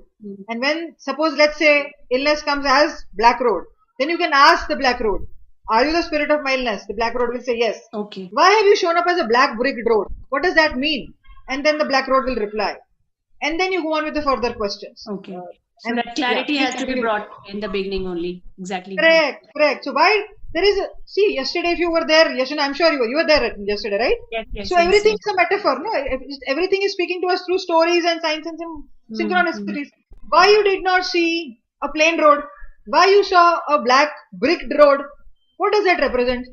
And when, suppose, let's say illness comes as black road, then you can ask the black road, are you the spirit of my illness? The black road will say yes. Okay. Why have you shown up as a black brick road? What does that mean? And then the black road will reply. And then you go on with the further questions. Okay. So that clarity has to be brought in the beginning only. Exactly. Correct. So why there is a, see, yesterday if you were there, Yashana, I'm sure you were there yesterday, right? Yes. So everything is a metaphor, no? Everything is speaking to us through stories and signs and synchronicities. Why you did not see a plain road? Why you saw a black bricked road? What does that represent?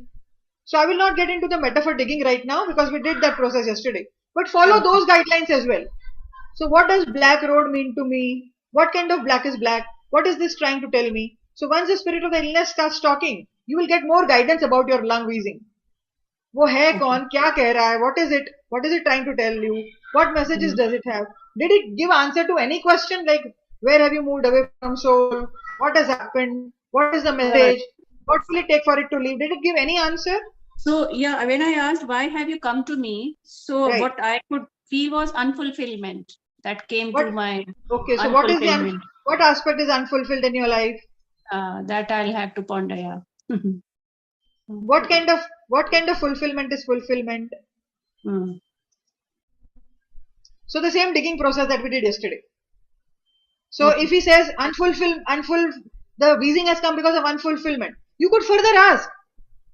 So I will not get into the metaphor digging right now because we did that process yesterday. But follow those guidelines as well. So what does black road mean to me? What kind of black is black? What is this trying to tell me? So once the spirit of the illness starts talking, you will get more guidance about your lung wheezing. वो है कौन? क्या कह रहा है? What is it? What is it trying to tell you? What messages does it have? Did it give answer to any question like where have you moved away from soul? What has happened? What is the message? What will it take for it to leave? Did it give any answer? So yeah, when I asked why have you come to me, so Right. what I could feel was unfulfillment that came What? to my Okay, so unfulfillment. what aspect is unfulfilled in your life? That I'll have to ponder. Yeah. What kind of fulfillment is fulfillment? Mm. So the same digging process that we did yesterday. So Okay. if he says the wheezing has come because of unfulfillment, you could further ask,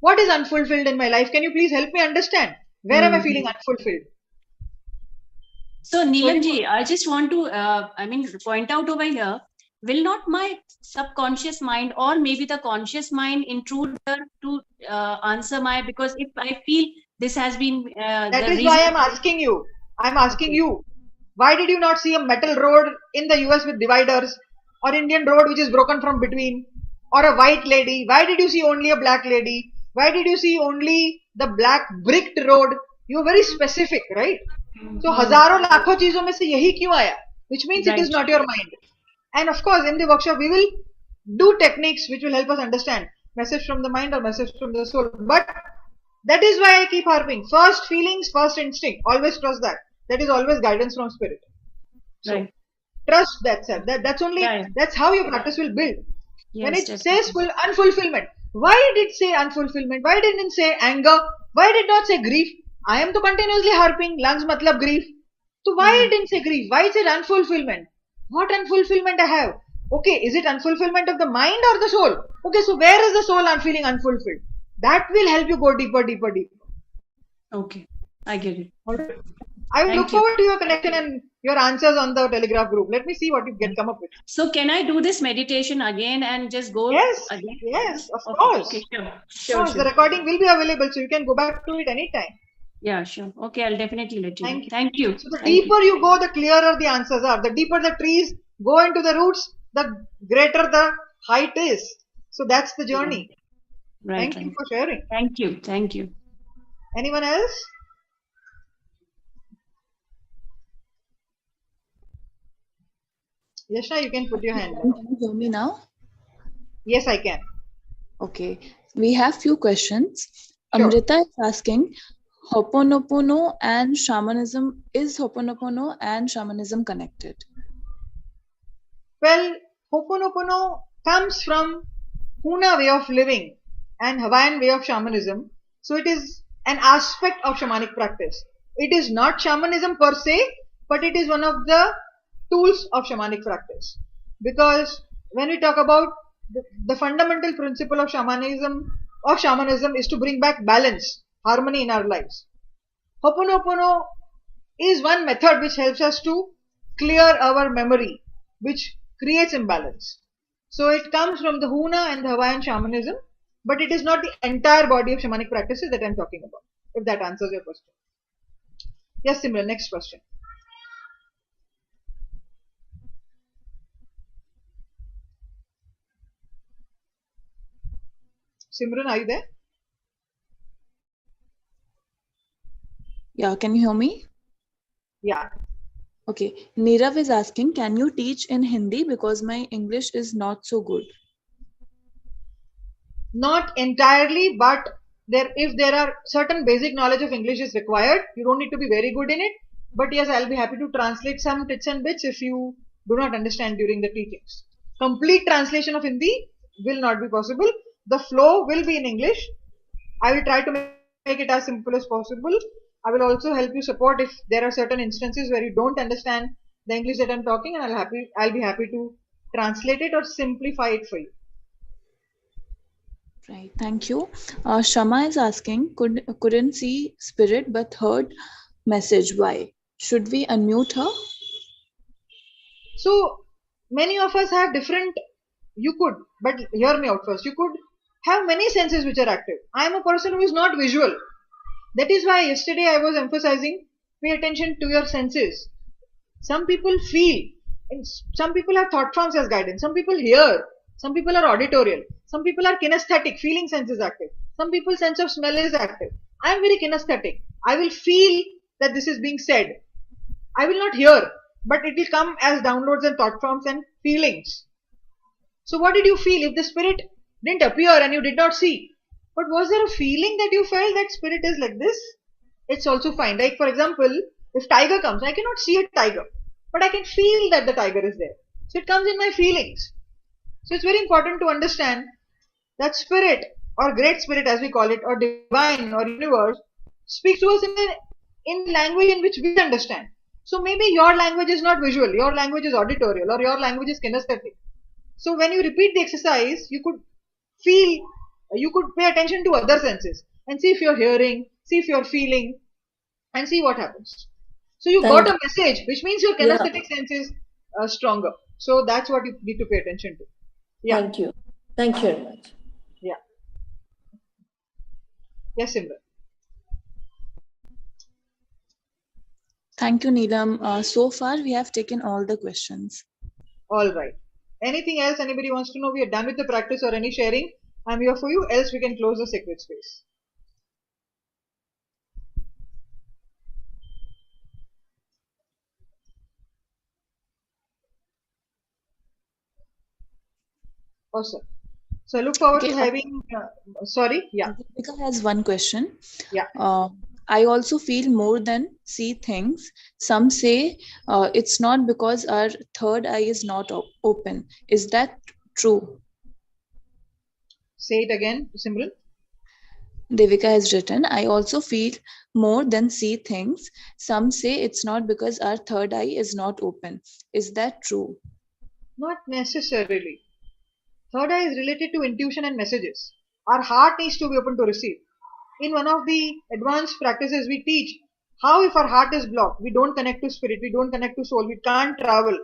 what is unfulfilled in my life? Can you please help me understand? Where am I feeling unfulfilled? So Neelam ji, I just want to, point out over here, will not my subconscious mind or maybe the conscious mind intrude here to answer my, because if I feel this has been That the is reason. why I'm asking you. I'm asking you. Why did you not see a metal road in the US with dividers, or Indian road which is broken from between, or a white lady? Why did you see only a black lady? Why did you see only the black bricked road? You were very specific, right? So हजारों लाखों चीजों में से यही क्यों आया? Which means it is Right. not your mind. And of course, in the workshop, we will do techniques which will help us understand message from the mind or message from the soul. But that is why I keep harping. First feelings, first instinct. Always trust that. That is always guidance from spirit. So Right. trust that, sir. That's only, that's how your practice will build. When Yes, it says unfulfillment, why did it say unfulfillment? Why didn't it say anger? Why did not say grief? I am to continuously harping, lungs matlab grief. So why it didn't say grief? Why it said unfulfillment? What unfulfillment I have? Okay, is it unfulfillment of the mind or the soul? Okay, so where is the soul I'm feeling unfulfilled? That will help you go deeper, deeper, deeper. Okay, I get it. Alright. I will look forward to your connection and your answers on the Telegraph group. Let me see what you come up with. So can I do this meditation again and just go again? Yes, of Okay, course. okay, sure. Of course, the recording will be available, so you can go back to it anytime. Yeah, sure. Okay, I'll definitely let you know. Thank you. So the deeper you go, the clearer the answers are. The deeper the trees go into the roots, the greater the height is. So that's the journey. Right. Thank you for sharing. Thank you. Thank you. Anyone else? Yashna, you can put your hand up. Can you hear me now? Yes, I can. Okay. We have few questions. Sure. Amrita is asking, Ho'oponopono and shamanism, is Ho'oponopono and shamanism connected? Well, Ho'oponopono comes from Huna way of living and Hawaiian way of shamanism. So it is an aspect of shamanic practice. It is not shamanism per se, but it is one of the tools of shamanic practice. Because when we talk about the fundamental principle of shamanism is to bring back balance, harmony in our lives. Ho'oponopono is one method which helps us to clear our memory, which creates imbalance. So it comes from the Huna and the Hawaiian shamanism, but it is not the entire body of shamanic practices that I'm talking about, if that answers your question. Yes, Simran, next question. Simran, are you there? Yeah, can you hear me? Yeah. Okay. Nirav is asking, can you teach in Hindi because my English is not so good? Not entirely, but if there are certain basic knowledge of English is required, you don't need to be very good in it. But yes, I'll be happy to translate some bits and bits if you do not understand during the teachings. Complete translation of Hindi will not be possible. The flow will be in English. I will try to make it as simple as possible. I will also help you support if there are certain instances where you don't understand the English that I'm talking, and I'll be happy to translate it or simplify it for you. Right, thank you. Shama is asking, couldn't see spirit but heard message. Why? Should we unmute her? So many of us have different, but hear me out first. You could have many senses which are active. I am a person who is not visual. That is why yesterday I was emphasizing pay attention to your senses. Some people feel, and some people have thought forms as guidance. Some people hear. Some people are auditorial. Some people are kinesthetic, feeling sense is active. Some people's sense of smell is active. I am very kinesthetic. I will feel that this is being said. I will not hear, but it will come as downloads and thought forms and feelings. So what did you feel? If the spirit didn't appear and you did not see, But was there a feeling that you felt that spirit is like this? It's also fine. Like, for example, if tiger comes, I cannot see a tiger, but I can feel that the tiger is there. So it comes in my feelings. So it's very important to understand that spirit, or great spirit as we call it, or divine or universe, speaks to us in language in which we understand. So maybe your language is not visual, your language is auditorial, or your language is kinesthetic. So when you repeat the exercise, you could feel, you could pay attention to other senses and see if you're hearing, see if you're feeling, and see what happens. So you got Thank a message, which means your Yeah. kinesthetic sense is stronger. So that's what you need to pay attention to. Yeah. Thank you. Thank you very much. Yeah. Yes, Simran. Thank you, Neelam. So far, we have taken all the questions. All right. Anything else anybody wants to know? We are done with the practice or any sharing. I'm here for you. Else we can close the sacred space. Awesome. So I look forward to having. Sorry. Yeah. Deepika has one question. Yeah. I also feel more than see things. Some say it's not because our third eye is not open. Is that true? Say it again, Simran. Devika has written, I also feel more than see things. Some say it's not because our third eye is not open. Is that true? Not necessarily. Third eye is related to intuition and messages. Our heart needs to be open to receive. In one of the advanced practices, we teach how if our heart is blocked, we don't connect to spirit, we don't connect to soul, we can't travel.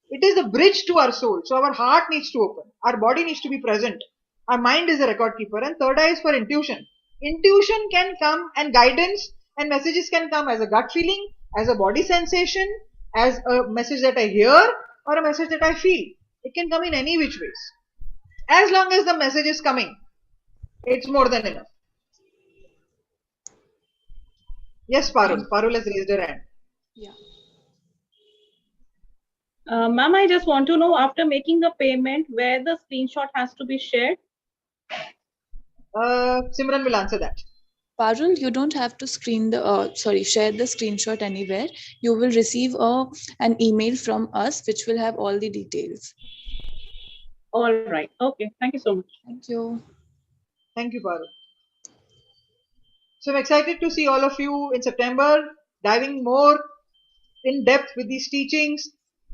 It is the bridge to our soul. So our heart needs to open. Our body needs to be present. Our mind is a record keeper, and third eye is for intuition. Intuition can come, and guidance and messages can come as a gut feeling, as a body sensation, as a message that I hear, or a message that I feel. It can come in any which ways. As long as the message is coming, it's more than enough. Yes, Parul. Parul has raised her hand. Yeah. Ma'am, I just want to know, after making the payment, where the screenshot has to be shared? Simran will answer that. Parul, you don't have to share the screenshot anywhere. You will receive an email from us which will have all the details. All right. Okay. Thank you so much. Thank you. Thank you, Parul. So I'm excited to see all of you in September, diving more in depth with these teachings,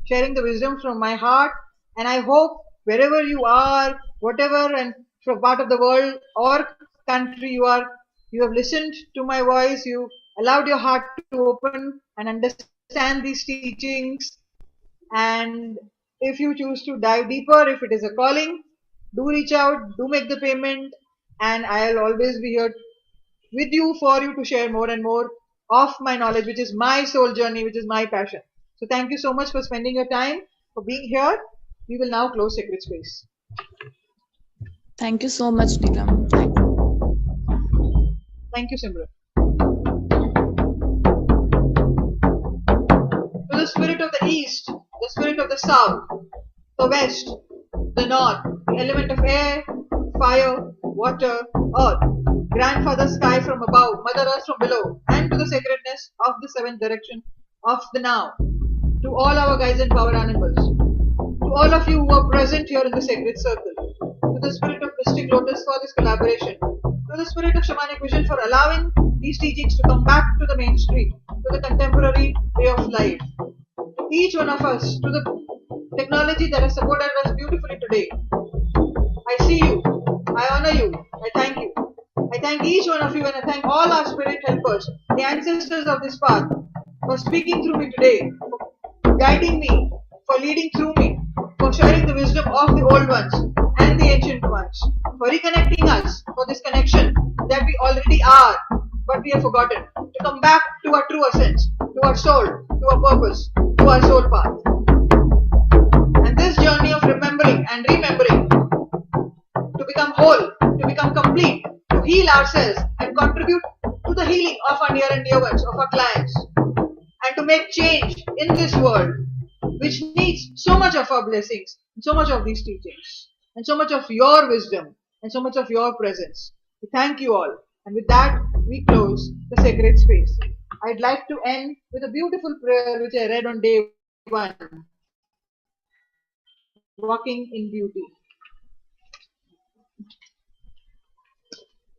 sharing the wisdom from my heart. And I hope wherever you are, whatever and from part of the world or country you are, you have listened to my voice, you allowed your heart to open and understand these teachings. And if you choose to dive deeper, if it is a calling, do reach out, do make the payment, and I'll always be here with you for you to share more and more of my knowledge, which is my soul journey, which is my passion. So thank you so much for spending your time, for being here. We will now close Sacred Space. Thank you so much, Neelam. Thank you, Simran. To the spirit of the east, the spirit of the south, the west, the north, the element of air, fire, water, earth, grandfather sky from above, mother earth from below, and to the sacredness of the seventh direction of the now, to all our guides and power animals, to all of you who are present here in the sacred circle, to the spirit of mystic lotus for this collaboration, to the spirit of shamanic vision for allowing these teachings to come back to the mainstream, to the contemporary way of life, to each one of us, to the technology that has supported us beautifully today. I see you, I honor you, I thank you. I thank each one of you, and I thank all our spirit helpers, the ancestors of this path, for speaking through me today, for guiding me, for leading through me, for sharing the wisdom of the old ones and the ancient ones, for reconnecting us, for this connection that we already are, but we have forgotten, to come back to our true essence, to our soul, to our purpose, to our soul path. And this journey of remembering and remembering, to become whole, to become complete, to heal ourselves and contribute to the healing of our near and dear ones, of our clients, and to make change in this world, which needs so much of our blessings, and so much of these teachings, and so much of your wisdom, and so much of your presence. We thank you all. And with that, we close the sacred space. I'd like to end with a beautiful prayer which I read on day one, Walking in Beauty.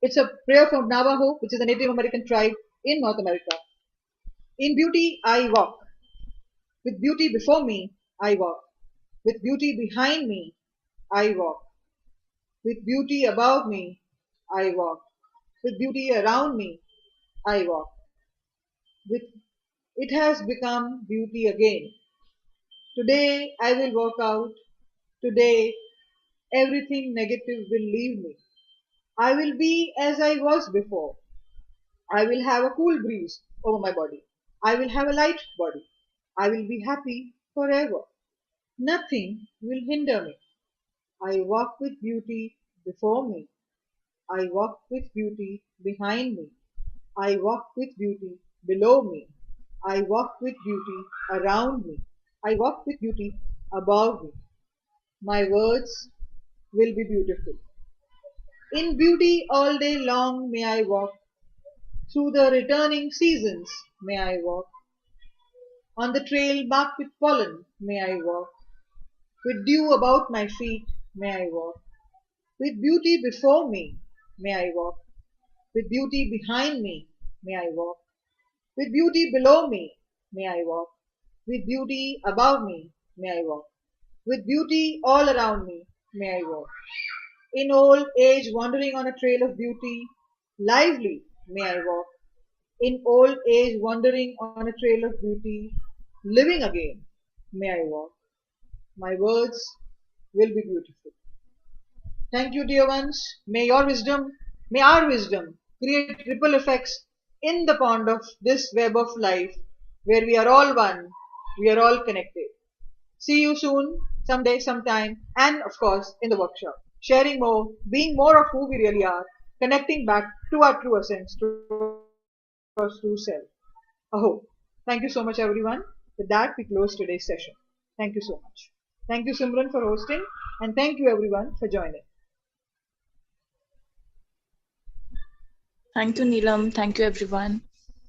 It's a prayer from Navajo, which is a Native American tribe in North America. In beauty, I walk. With beauty before me, I walk. With beauty behind me, I walk. With beauty above me, I walk. With beauty around me, I walk. With it has become beauty again. Today I will walk out. Today everything negative will leave me. I will be as I was before. I will have a cool breeze over my body. I will have a light body. I will be happy forever. Nothing will hinder me. I walk with beauty before me. I walk with beauty behind me. I walk with beauty below me. I walk with beauty around me. I walk with beauty above me. My words will be beautiful. In beauty all day long may I walk. Through the returning seasons may I walk. On the trail marked with pollen may I walk. With dew about my feet may I walk. With beauty before me may I walk. With beauty behind me may I walk. With beauty below me may I walk. With beauty above me may I walk. With beauty all around me may I walk. In old age wandering on a trail of beauty, lively may I walk. In old age wandering on a trail of beauty, living again may I walk. My words will be beautiful. Thank you, dear ones. May your wisdom, may our wisdom create ripple effects in the pond of this web of life where we are all one, we are all connected. See you soon, someday, sometime, and of course in the workshop. Sharing more, being more of who we really are, connecting back to our true essence, to our true self. Aho. Thank you so much, everyone. With that, we close today's session. Thank you so much. Thank you, Simran, for hosting, and thank you, everyone, for joining. Thank you, Neelam. Thank you, everyone.